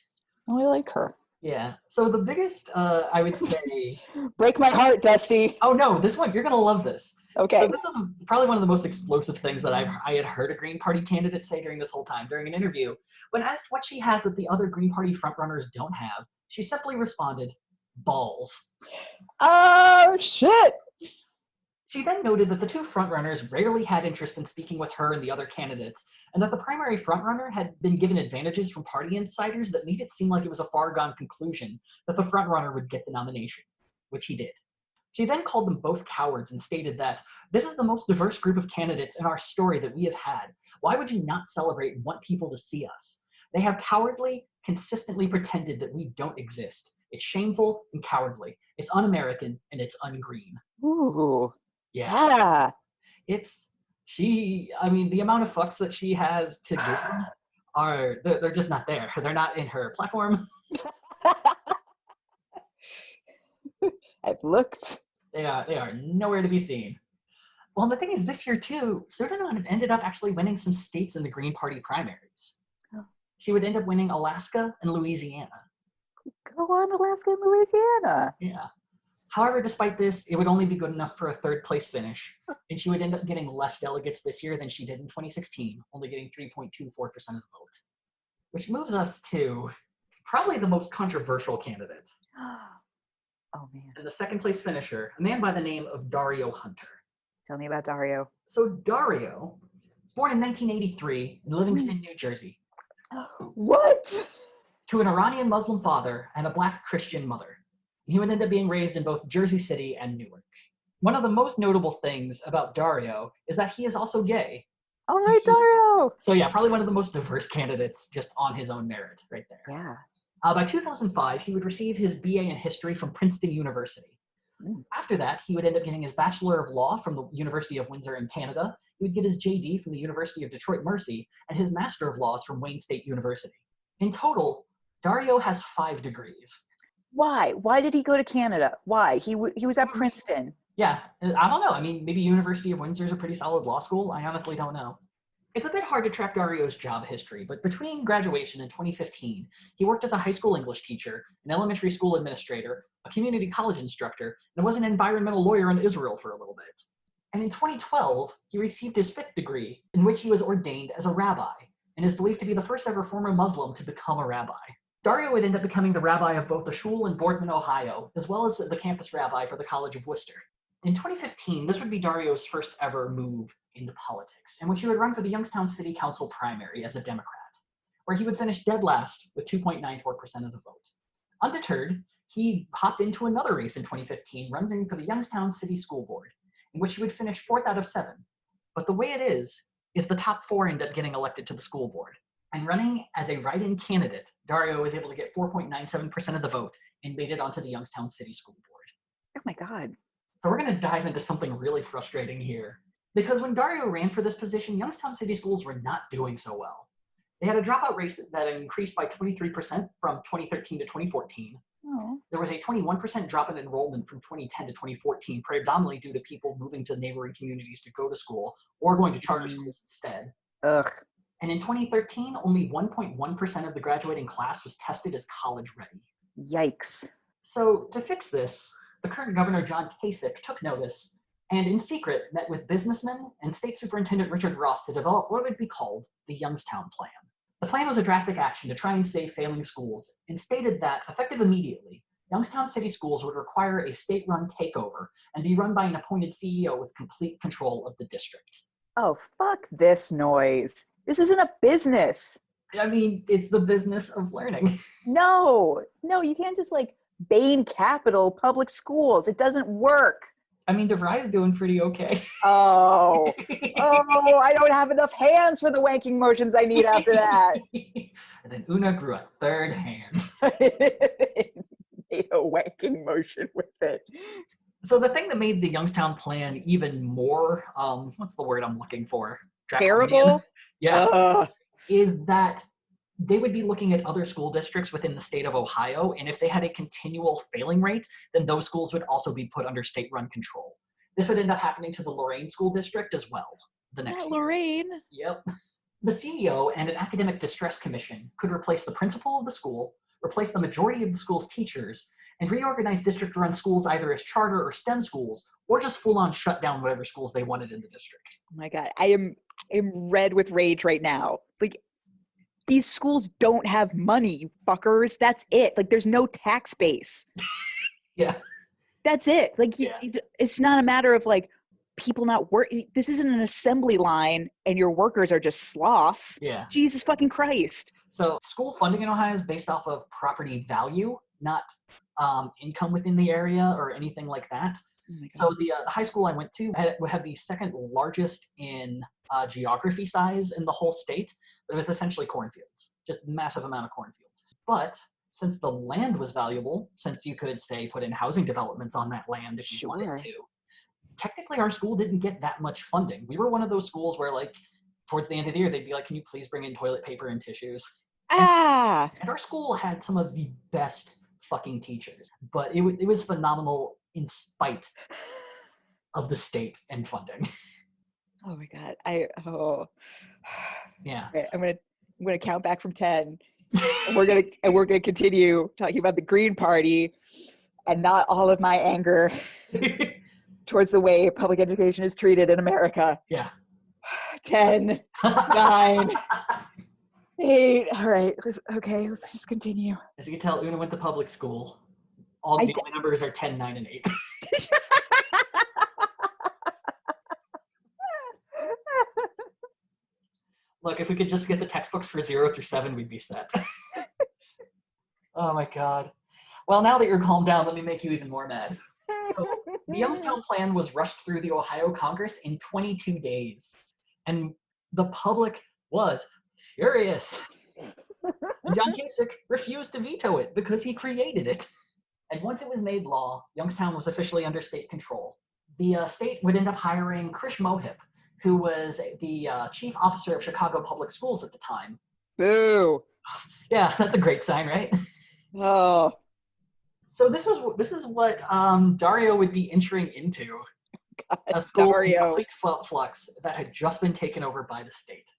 Oh, I like her. Yeah. So the biggest, I would say... Break my heart, Dusty. Oh, no. This one, you're going to love this. Okay. So this is probably one of the most explosive things that I had heard a Green Party candidate say during this whole time, during an interview. When asked what she has that the other Green Party frontrunners don't have, she simply responded, balls. Oh, shit. She then noted that the two frontrunners rarely had interest in speaking with her and the other candidates, and that the primary frontrunner had been given advantages from party insiders that made it seem like it was a far-gone conclusion that the frontrunner would get the nomination, which he did. She then called them both cowards and stated that, "This is the most diverse group of candidates in our story that we have had. Why would you not celebrate and want people to see us? They have cowardly, consistently pretended that we don't exist. It's shameful and cowardly. It's un-American and it's ungreen." Ooh. Yeah. The amount of fucks that she has to give they're just not there. They're not in her platform. I've looked. They are nowhere to be seen. Well, the thing is, this year too, Sotomayor ended up actually winning some states in the Green Party primaries. Oh. She would end up winning Alaska and Louisiana. Go on, Alaska and Louisiana. Yeah. However, despite this, it would only be good enough for a third-place finish, and she would end up getting less delegates this year than she did in 2016, only getting 3.24% of the vote. Which moves us to probably the most controversial candidate. Oh, man. And the second-place finisher, a man by the name of Dario Hunter. Tell me about Dario. So Dario was born in 1983 in Livingston, New Jersey. What? To an Iranian Muslim father and a Black Christian mother. He would end up being raised in both Jersey City and Newark. One of the most notable things about Dario is that he is also gay. All right, Dario. So yeah, probably one of the most diverse candidates just on his own merit right there. Yeah. By 2005, he would receive his BA in history from Princeton University. After that, he would end up getting his Bachelor of Law from the University of Windsor in Canada. He would get his JD from the University of Detroit Mercy and his Master of Laws from Wayne State University. In total, Dario has 5 degrees. Why? Why did he go to Canada? Why? He was at Princeton. Yeah, I don't know. I mean, maybe University of Windsor is a pretty solid law school. I honestly don't know. It's a bit hard to track Dario's job history, but between graduation in 2015, he worked as a high school English teacher, an elementary school administrator, a community college instructor, and was an environmental lawyer in Israel for a little bit. And in 2012, he received his 5th degree, in which he was ordained as a rabbi, and is believed to be the first ever former Muslim to become a rabbi. Dario would end up becoming the rabbi of both the shul in Boardman, Ohio, as well as the campus rabbi for the College of Worcester. In 2015, this would be Dario's first ever move into politics, in which he would run for the Youngstown City Council primary as a Democrat, where he would finish dead last with 2.94% of the vote. Undeterred, he hopped into another race in 2015, running for the Youngstown City School Board, in which he would finish 4th out of 7. But the way it is, is the top 4 end up getting elected to the school board. And running as a write-in candidate, Dario was able to get 4.97% of the vote and made it onto the Youngstown City School Board. Oh my God. So we're going to dive into something really frustrating here. Because when Dario ran for this position, Youngstown City Schools were not doing so well. They had a dropout rate that increased by 23% from 2013 to 2014. Oh. There was a 21% drop in enrollment from 2010 to 2014, predominantly due to people moving to neighboring communities to go to school or going to charter schools instead. Ugh. And in 2013, only 1.1% of the graduating class was tested as college ready. Yikes. So to fix this, the current governor, John Kasich, took notice and in secret met with businessmen and State Superintendent Richard Ross to develop what would be called the Youngstown Plan. The plan was a drastic action to try and save failing schools and stated that, effective immediately, Youngstown City Schools would require a state-run takeover and be run by an appointed CEO with complete control of the district. Oh, fuck this noise. This isn't a business. I mean, it's the business of learning. No, you can't just like Bain Capital public schools. It doesn't work. I mean, DeVry's doing pretty okay. Oh, I don't have enough hands for the wanking motions I need after that. And then Una grew a third hand. Made a wanking motion with it. So the thing that made the Youngstown Plan even more, what's the word I'm looking for? Terrible? Yeah. Is that they would be looking at other school districts within the state of Ohio, and if they had a continual failing rate, then those schools would also be put under state-run control. This would end up happening to the Lorain School District as well the next year. Lorain? Yep. The CEO and an academic distress commission could replace the principal of the school, replace the majority of the school's teachers, and reorganize district-run schools either as charter or STEM schools, or just full-on shut down whatever schools they wanted in the district. Oh my God, I am red with rage right now. Like, these schools don't have money, you fuckers. That's it. Like, there's no tax base. Yeah. That's it. Like, yeah. It's not a matter of, like, people not working. This isn't an assembly line and your workers are just sloths. Yeah. Jesus fucking Christ. So school funding in Ohio is based off of property value, not income within the area or anything like that. Oh, so the high school I went to had the second largest in geography size in the whole state, but it was essentially cornfields, just massive amount of cornfields. But since the land was valuable, since you could, say, put in housing developments on that land if you wanted to, technically our school didn't get that much funding. We were one of those schools where, like, towards the end of the year, they'd be like, can you please bring in toilet paper and tissues? And our school had some of the best fucking teachers, but it was phenomenal in spite of the state and funding. Oh my God. Yeah. Okay, I'm gonna count back from 10. And we're gonna continue talking about the Green Party and not all of my anger towards the way public education is treated in America. Yeah. 10, 9, 8. All right. Okay, let's just continue. As you can tell, Una went to public school. All the numbers are 10, 9, and 8. Look, if we could just get the textbooks for 0 through 7, we'd be set. Oh my God. Well, now that you're calmed down, let me make you even more mad. So, the Youngstown Plan was rushed through the Ohio Congress in 22 days. And the public was furious. And John Kasich refused to veto it because he created it. And once it was made law, Youngstown was officially under state control. The state would end up hiring Krish Mohip, who was the chief officer of Chicago Public Schools at the time. Boo! Yeah, that's a great sign, right? Oh. So this is what Dario would be entering into. God, a school Dario. in complete flux that had just been taken over by the state.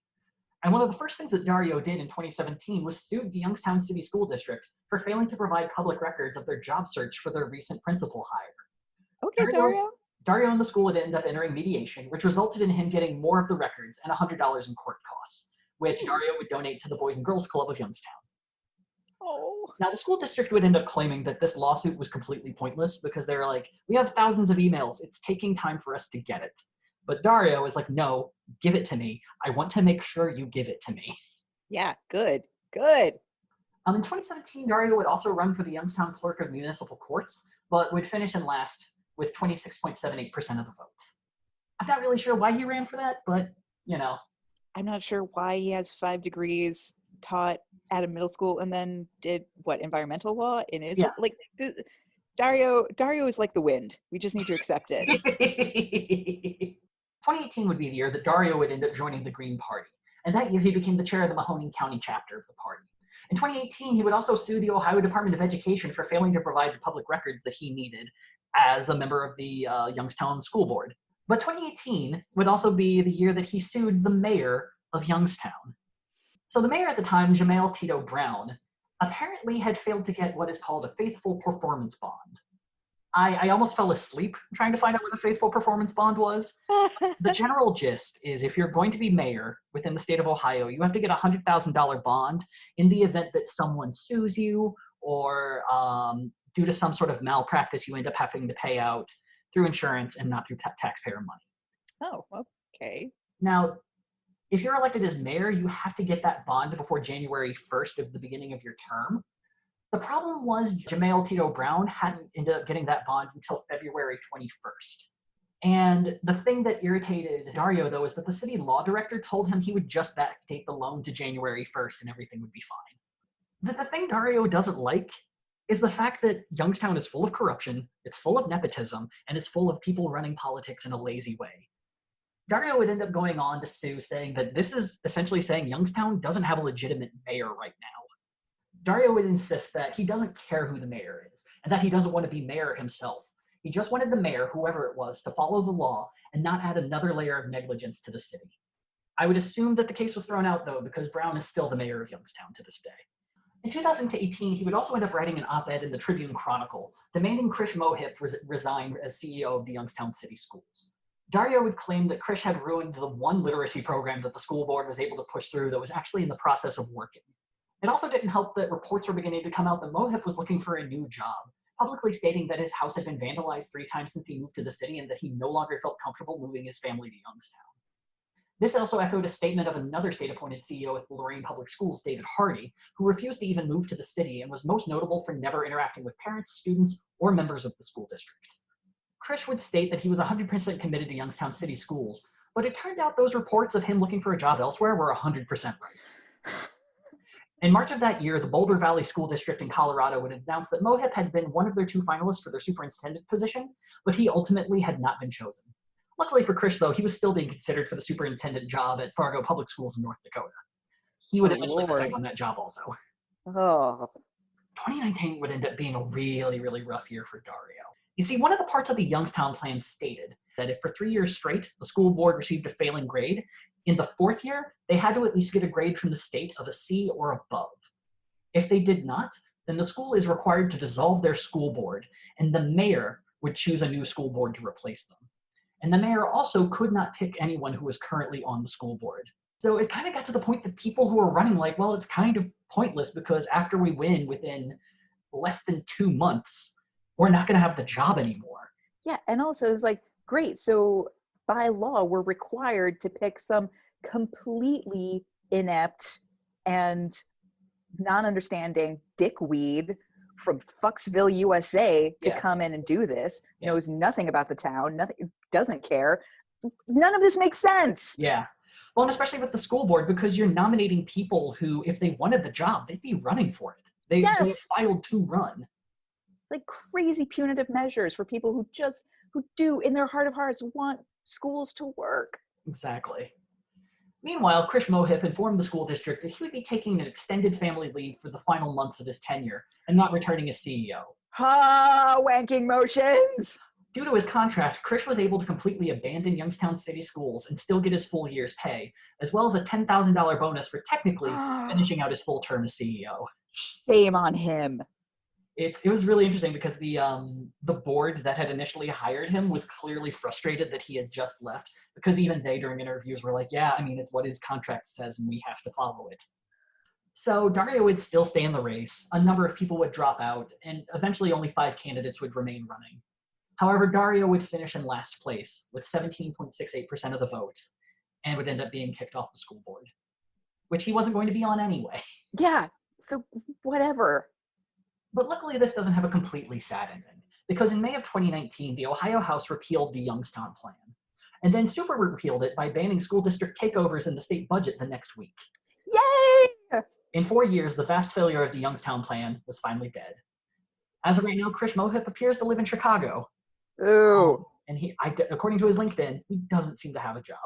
And one of the first things that Dario did in 2017 was sue the Youngstown City School District for failing to provide public records of their job search for their recent principal hire. Okay, Dario. Dario and the school would end up entering mediation, which resulted in him getting more of the records and $100 in court costs, which Dario would donate to the Boys and Girls Club of Youngstown. Oh. Now, the school district would end up claiming that this lawsuit was completely pointless because they were like, we have thousands of emails. It's taking time for us to get it. But Dario is like, no, give it to me. I want to make sure you give it to me. Yeah, good. Good. In 2017, Dario would also run for the Youngstown Clerk of Municipal Courts, but would finish in last with 26.78% of the vote. I'm not really sure why he ran for that, but, you know, I'm not sure why he has 5 degrees, taught at a middle school, and then did environmental law in Yeah. Israel. Like Dario is like the wind. We just need to accept it. 2018 would be the year that Dario would end up joining the Green Party. And that year he became the chair of the Mahoning County chapter of the party. In 2018, he would also sue the Ohio Department of Education for failing to provide the public records that he needed as a member of the Youngstown School Board. But 2018 would also be the year that he sued the mayor of Youngstown. So the mayor at the time, Jamel Tito Brown, apparently had failed to get what is called a faithful performance bond. I almost fell asleep trying to find out what a faithful performance bond was. The general gist is if you're going to be mayor within the state of Ohio, you have to get a $100,000 bond in the event that someone sues you or due to some sort of malpractice, you end up having to pay out through insurance and not through taxpayer money. Oh, okay. Now, if you're elected as mayor, you have to get that bond before January 1st of the beginning of your term. The problem was Jamel Tito Brown hadn't ended up getting that bond until February 21st. And the thing that irritated Dario, though, is that the city law director told him he would just backdate the loan to January 1st and everything would be fine. The thing Dario doesn't like is the fact that Youngstown is full of corruption, it's full of nepotism, and it's full of people running politics in a lazy way. Dario would end up going on to sue, saying that this is essentially saying Youngstown doesn't have a legitimate mayor right now. Dario would insist that he doesn't care who the mayor is, and that he doesn't want to be mayor himself. He just wanted the mayor, whoever it was, to follow the law and not add another layer of negligence to the city. I would assume that the case was thrown out, though, because Brown is still the mayor of Youngstown to this day. In 2018, he would also end up writing an op-ed in the Tribune Chronicle, demanding Krish Mohip resign as CEO of the Youngstown City Schools. Dario would claim that Krish had ruined the one literacy program that the school board was able to push through that was actually in the process of working. It also didn't help that reports were beginning to come out that Mohip was looking for a new job, publicly stating that his house had been vandalized 3 times since he moved to the city and that he no longer felt comfortable moving his family to Youngstown. This also echoed a statement of another state-appointed CEO at Lorain Public Schools, David Hardy, who refused to even move to the city and was most notable for never interacting with parents, students, or members of the school district. Krish would state that he was 100% committed to Youngstown City Schools, but it turned out those reports of him looking for a job elsewhere were 100% right. In March of that year, the Boulder Valley School District in Colorado would announce that Mohip had been one of their 2 finalists for their superintendent position, but he ultimately had not been chosen. Luckily for Krish, though, he was still being considered for the superintendent job at Fargo Public Schools in North Dakota. He would eventually miss out on that job also. Oh. 2019 would end up being a really, really rough year for Dario. You see, one of the parts of the Youngstown plan stated that if for 3 years straight the school board received a failing grade, in the 4th year, they had to at least get a grade from the state of a C or above. If they did not, then the school is required to dissolve their school board, and the mayor would choose a new school board to replace them. And the mayor also could not pick anyone who was currently on the school board. So it kind of got to the point that people who were running like, well, it's kind of pointless because after we win within less than 2 months, we're not going to have the job anymore. Yeah, and also it's like, great, so by law, we're required to pick some completely inept and non-understanding dickweed from Fucksville, USA to come in and do this, knows nothing about the town, nothing, doesn't care. None of this makes sense. Yeah. Well, and especially with the school board, because you're nominating people who, if they wanted the job, they'd be running for it. They filed to run. It's like crazy punitive measures for people who do, in their heart of hearts, want schools to work. Exactly. Meanwhile, Krish Mohip informed the school district that he would be taking an extended family leave for the final months of his tenure and not returning as CEO. Wanking motions! Due to his contract, Krish was able to completely abandon Youngstown City Schools and still get his full year's pay, as well as a $10,000 bonus for technically finishing out his full term as CEO. Shame on him. It was really interesting because the board that had initially hired him was clearly frustrated that he had just left, because even they during interviews were like, yeah, I mean, it's what his contract says and we have to follow it. So Dario would still stay in the race, a number of people would drop out, and eventually only 5 candidates would remain running. However, Dario would finish in last place with 17.68% of the vote and would end up being kicked off the school board, which he wasn't going to be on anyway. Yeah, so whatever. But luckily, this doesn't have a completely sad ending, because in May of 2019, the Ohio House repealed the Youngstown Plan. and then super repealed it by banning school district takeovers in the state budget the next week. Yay! In 4 years, the vast failure of the Youngstown Plan was finally dead. As of right now, Krish Mohip appears to live in Chicago. Ooh. And according to his LinkedIn, he doesn't seem to have a job.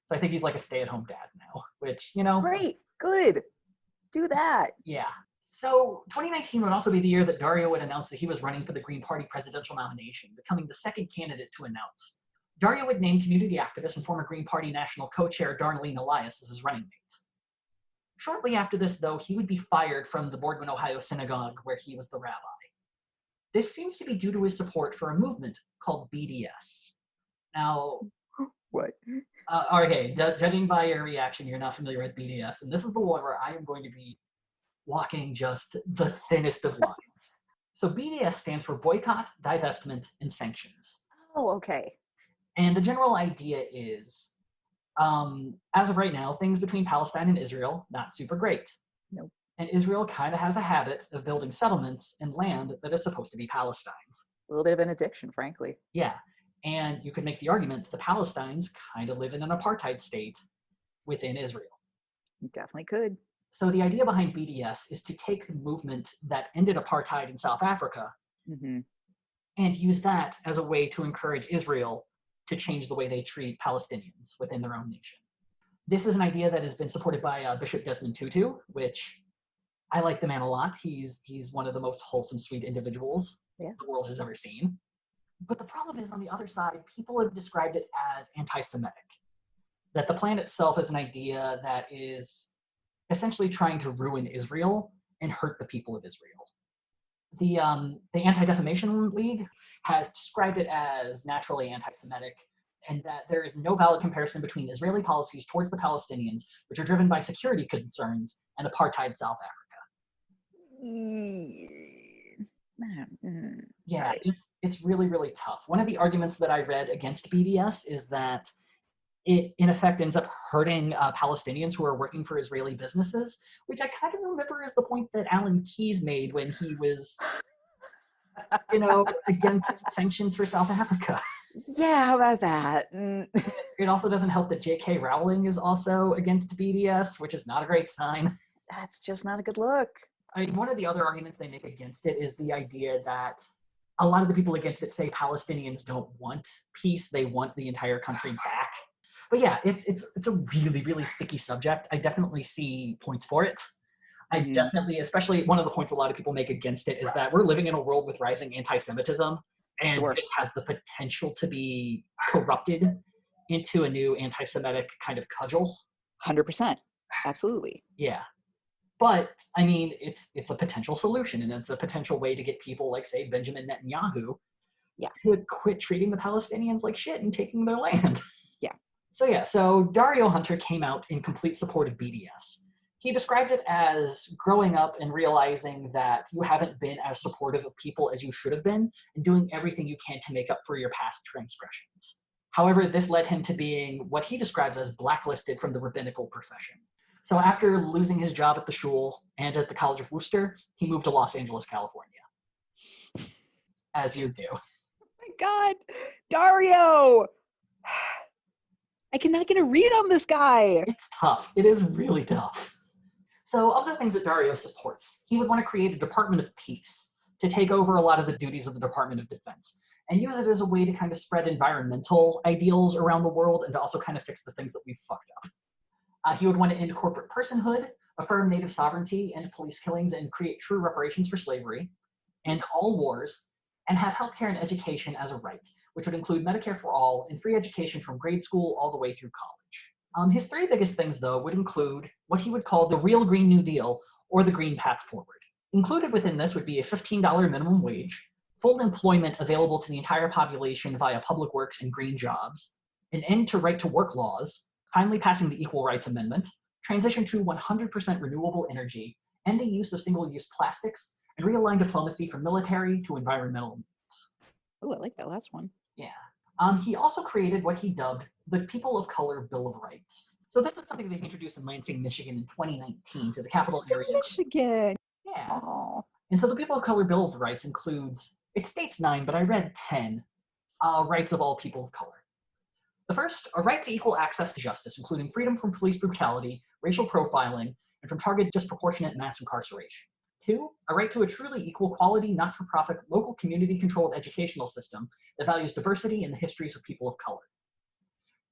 So I think he's like a stay-at-home dad now, which, Great, good. Do that. Yeah. So 2019 would also be the year that Dario would announce that he was running for the Green Party presidential nomination, becoming the second candidate to announce. Dario would name community activist and former Green Party national co-chair Darnlene Elias as his running mate. Shortly after this, though, he would be fired from the Boardman, Ohio synagogue where he was the rabbi. This seems to be due to his support for a movement called BDS. Now, what? Okay, judging by your reaction, you're not familiar with BDS, and this is the one where I am going to be walking just the thinnest of lines. So BDS stands for Boycott, Divestment, and Sanctions. Oh, okay. And the general idea is, as of right now, things between Palestine and Israel, not super great. Nope. And Israel kind of has a habit of building settlements in land that is supposed to be Palestine's. A little bit of an addiction, frankly. Yeah. And you could make the argument that the Palestinians kind of live in an apartheid state within Israel. You definitely could. So the idea behind BDS is to take the movement that ended apartheid in South Africa and use that as a way to encourage Israel to change the way they treat Palestinians within their own nation. This is an idea that has been supported by Bishop Desmond Tutu, which I like the man a lot. He's one of the most wholesome, sweet individuals the world has ever seen. But the problem is, on the other side, people have described it as anti-Semitic. That the plan itself is an idea that is essentially trying to ruin Israel and hurt the people of Israel. The Anti-Defamation League has described it as naturally anti-Semitic, and that there is no valid comparison between Israeli policies towards the Palestinians, which are driven by security concerns, and apartheid South Africa. Yeah, it's really, really tough. One of the arguments that I read against BDS is that it, in effect, ends up hurting Palestinians who are working for Israeli businesses, which I kind of remember is the point that Alan Keyes made when he was, against sanctions for South Africa. Yeah, how about that? It also doesn't help that J.K. Rowling is also against BDS, which is not a great sign. That's just not a good look. I mean, one of the other arguments they make against it is the idea that a lot of the people against it say Palestinians don't want peace, they want the entire country back. But yeah, it's a really, really sticky subject. I definitely see points for it. I definitely, especially one of the points a lot of people make against it is that we're living in a world with rising anti-Semitism, and this has the potential to be corrupted into a new anti-Semitic kind of cudgel. 100%. Absolutely. Yeah. But, I mean, it's a potential solution, and it's a potential way to get people like, say, Benjamin Netanyahu to quit treating the Palestinians like shit and taking their land. Yeah. So Dario Hunter came out in complete support of BDS. He described it as growing up and realizing that you haven't been as supportive of people as you should have been, and doing everything you can to make up for your past transgressions. However, this led him to being what he describes as blacklisted from the rabbinical profession. So after losing his job at the shul and at the College of Worcester, he moved to Los Angeles, California. As you do. Oh my God, Dario! I cannot get a read on this guy. It's tough. It is really tough. So of the things that Dario supports, he would want to create a Department of Peace to take over a lot of the duties of the Department of Defense and use it as a way to kind of spread environmental ideals around the world and to also kind of fix the things that we've fucked up. He would want to end corporate personhood, affirm native sovereignty and police killings, and create true reparations for slavery, end all wars, and have healthcare and education as a right, which would include Medicare for all and free education from grade school all the way through college. His three biggest things, though, would include what he would call the real Green New Deal, or the Green Path Forward. Included within this would be a $15 minimum wage, full employment available to the entire population via public works and green jobs, an end to right-to-work laws, finally passing the Equal Rights Amendment, transition to 100% renewable energy, and the use of single-use plastics, and realign diplomacy from military to environmental needs. Oh, I like that last one. Yeah. He also created what he dubbed the People of Color Bill of Rights. So this is something they introduced in Lansing, Michigan in 2019 to the capital area. Michigan. Yeah. Aww. And so the People of Color Bill of Rights includes, it states 9, but I read 10, rights of all people of color. The first, a right to equal access to justice, including freedom from police brutality, racial profiling, and from targeted disproportionate mass incarceration. 2, a right to a truly equal quality, not-for-profit, local community-controlled educational system that values diversity in the histories of people of color.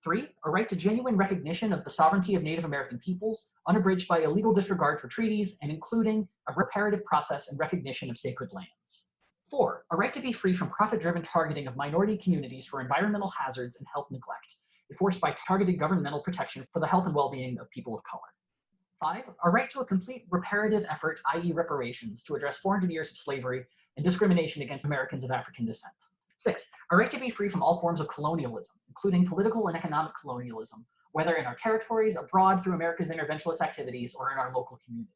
3, a right to genuine recognition of the sovereignty of Native American peoples, unabridged by illegal disregard for treaties, and including a reparative process and recognition of sacred lands. 4, a right to be free from profit-driven targeting of minority communities for environmental hazards and health neglect, enforced by targeted governmental protection for the health and well-being of people of color. 5, a right to a complete reparative effort, i.e. reparations, to address 400 years of slavery and discrimination against Americans of African descent. 6, a right to be free from all forms of colonialism, including political and economic colonialism, whether in our territories, abroad through America's interventionist activities, or in our local communities.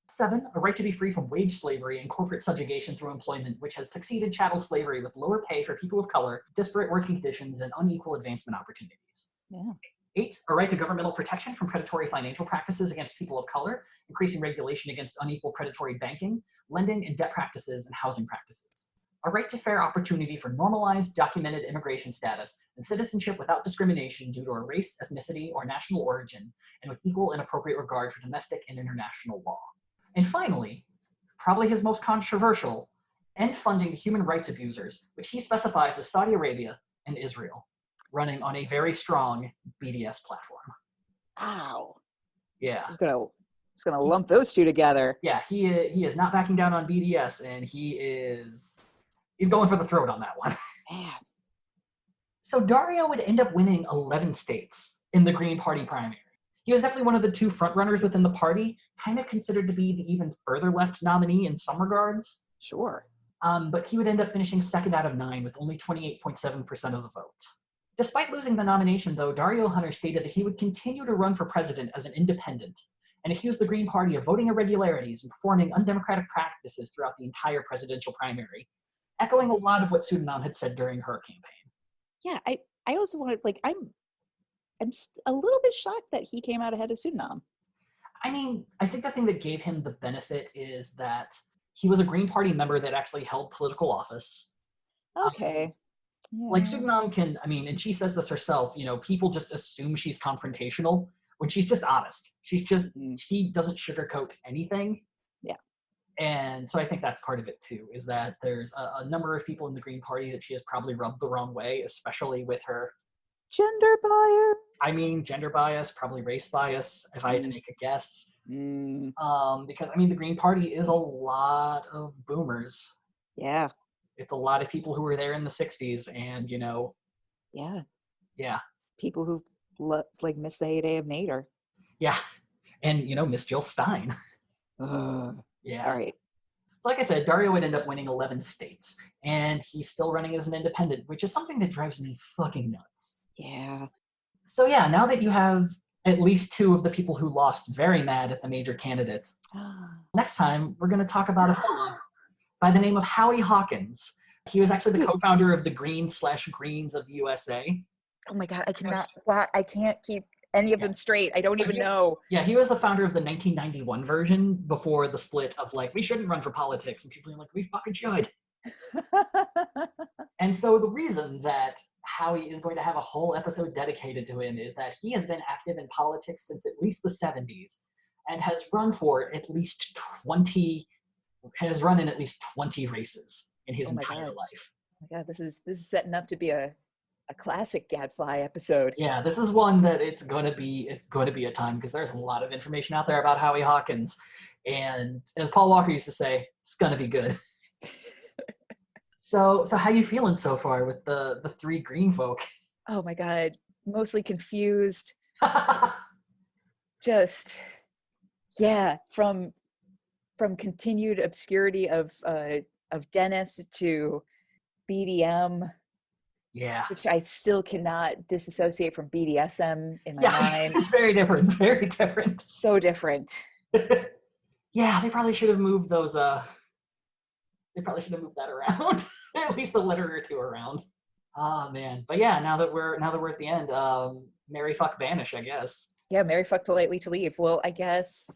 7, a right to be free from wage slavery and corporate subjugation through employment, which has succeeded chattel slavery with lower pay for people of color, disparate working conditions, and unequal advancement opportunities. Yeah. 8, a right to governmental protection from predatory financial practices against people of color, increasing regulation against unequal predatory banking, lending, and debt practices and housing practices. A right to fair opportunity for normalized, documented immigration status and citizenship without discrimination due to a race, ethnicity, or national origin, and with equal and appropriate regard for domestic and international law. And finally, probably his most controversial, end funding to human rights abusers, which he specifies as Saudi Arabia and Israel, running on a very strong BDS platform. Wow. Yeah. Just gonna lump those two together. Yeah, he is not backing down on BDS, and he's going for the throat on that one. Man. So Dario would end up winning 11 states in the Green Party primary. He was definitely one of the two frontrunners within the party, kind of considered to be the even further left nominee in some regards. Sure. But he would end up finishing second out of 9 with only 28.7% of the vote. Despite losing the nomination, though, Dario Hunter stated that he would continue to run for president as an independent and accused the Green Party of voting irregularities and performing undemocratic practices throughout the entire presidential primary, echoing a lot of what Sunanam had said during her campaign. Yeah, I also wanted, I'm a little bit shocked that he came out ahead of Sunanam. I mean, I think the thing that gave him the benefit is that he was a Green Party member that actually held political office. Okay. Yeah. Like Sunanam can, and she says this herself, people just assume she's confrontational when she's just honest. She doesn't sugarcoat anything. Yeah. And so I think that's part of it too, is that there's a number of people in the Green Party that she has probably rubbed the wrong way, especially with her gender bias. Gender bias, probably race bias, if I had to make a guess. Because the Green Party is a lot of boomers. Yeah. It's a lot of people who were there in the 60s and, Yeah. Yeah. People who miss the heyday of Nader. Yeah. And, Miss Jill Stein. Yeah. All right. So like I said, Dario would end up winning 11 states, and he's still running as an independent, which is something that drives me fucking nuts. Yeah. So yeah, now that you have at least 2 of the people who lost very mad at the major candidates, next time we're going to talk about a fellow by the name of Howie Hawkins. He was actually the co-founder of the Greens of USA. Oh my God, I can't keep any of them straight. I don't even know. Yeah, he was the founder of the 1991 version before the split of we shouldn't run for politics. And people are we fucking should. And so the reason that Howie is going to have a whole episode dedicated to him is that he has been active in politics since at least the 70s and has run in at least 20 races in his entire life. Oh my God, this is setting up to be a classic Gadfly episode. Yeah, this is one that it's going to be a time, because there's a lot of information out there about Howie Hawkins, and as Paul Walker used to say, it's going to be good. So how you feeling so far with the 3 green folk? Oh my God, mostly confused. Just from continued obscurity of Dennis to BDM. Yeah. Which I still cannot disassociate from BDSM in my mind. It's very different. Very different. So different. Yeah, they probably should have moved those they probably should have moved that around. At least a letter or 2 around. Oh man. But yeah, now that we're at the end, marry, fuck, banish, I guess. Yeah, marry, fuck, politely to leave. Well, I guess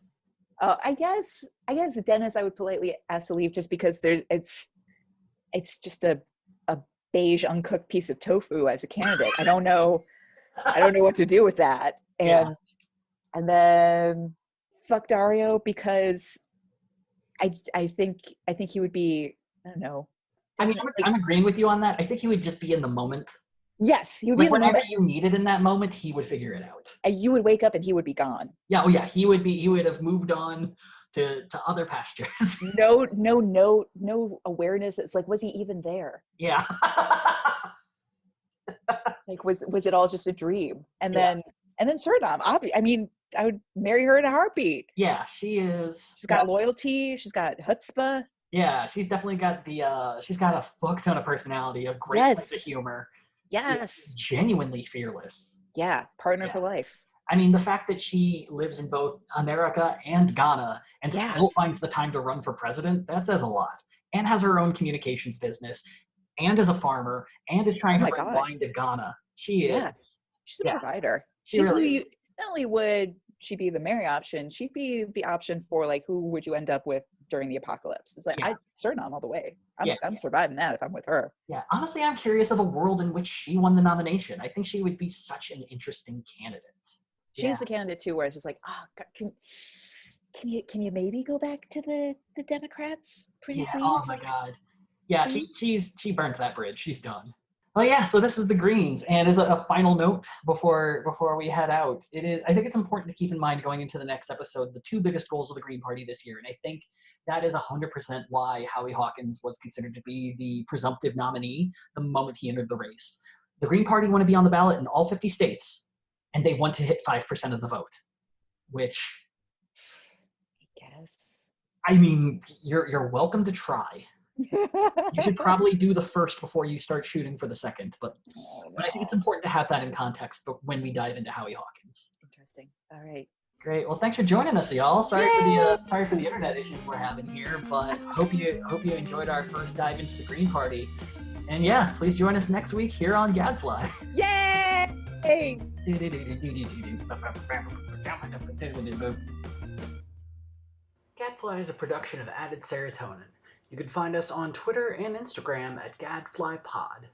Dennis I would politely ask to leave, just because it's just a beige uncooked piece of tofu as a candidate. I don't know I don't know what to do with that. Yeah. And then fuck Dario because I think he would be, I don't know, I mean, definitely like, I'm agreeing with you on that. I think he would just be in the moment. yes, he would be Like in the whatever moment. you needed in that moment, he would figure it out. And you would wake up and he would be gone. Yeah, oh yeah, he would have moved on to other pastures. No awareness. It's like, was he even there? Yeah. Like, was it all just a dream? Yeah. And then Suriname, I mean, I would marry her in a heartbeat. Yeah, she is. She's got loyalty. She's got chutzpah. Yeah, she's definitely got she's got a fuck ton of personality, a great sense of Yes. humor. Yes. Genuinely fearless. Yeah. Partner Yeah. for life. I mean, the fact that she lives in both America and Ghana and still finds the time to run for president, that says a lot. And has her own communications business, and is a farmer, and is trying to bring wine to Ghana. She is. She's a provider. She She's really who you, is. not only would she be the marry option, she'd be the option for like, who would you end up with during the apocalypse? It's like, Suriname all the way. I'm surviving that if I'm with her. Yeah, honestly, I'm curious of a world in which she won the nomination. I think she would be such an interesting candidate. She's the candidate too, where it's just like, oh, God, can you maybe go back to the Democrats, pretty please? Oh my God. Yeah, she burnt that bridge. She's done. Well, yeah. So this is the Greens, and as a final note before we head out, I think it's important to keep in mind going into the next episode the two biggest goals of the Green Party this year, and I think that is 100% why Howie Hawkins was considered to be the presumptive nominee the moment he entered the race. The Green Party want to be on the ballot in all 50 states, and they want to hit 5% of the vote, which, I guess. I mean, you're welcome to try. You should probably do the first before you start shooting for the second, but I think it's important to have that in context. But when we dive into Howie Hawkins, interesting. All right, great. Well, thanks for joining us, y'all. Sorry for the internet issues we're having here, but hope you enjoyed our first dive into the Green Party. And yeah, please join us next week here on Gadfly. Yay! Gadfly is a production of Added Serotonin. You can find us on Twitter and Instagram at GadflyPod.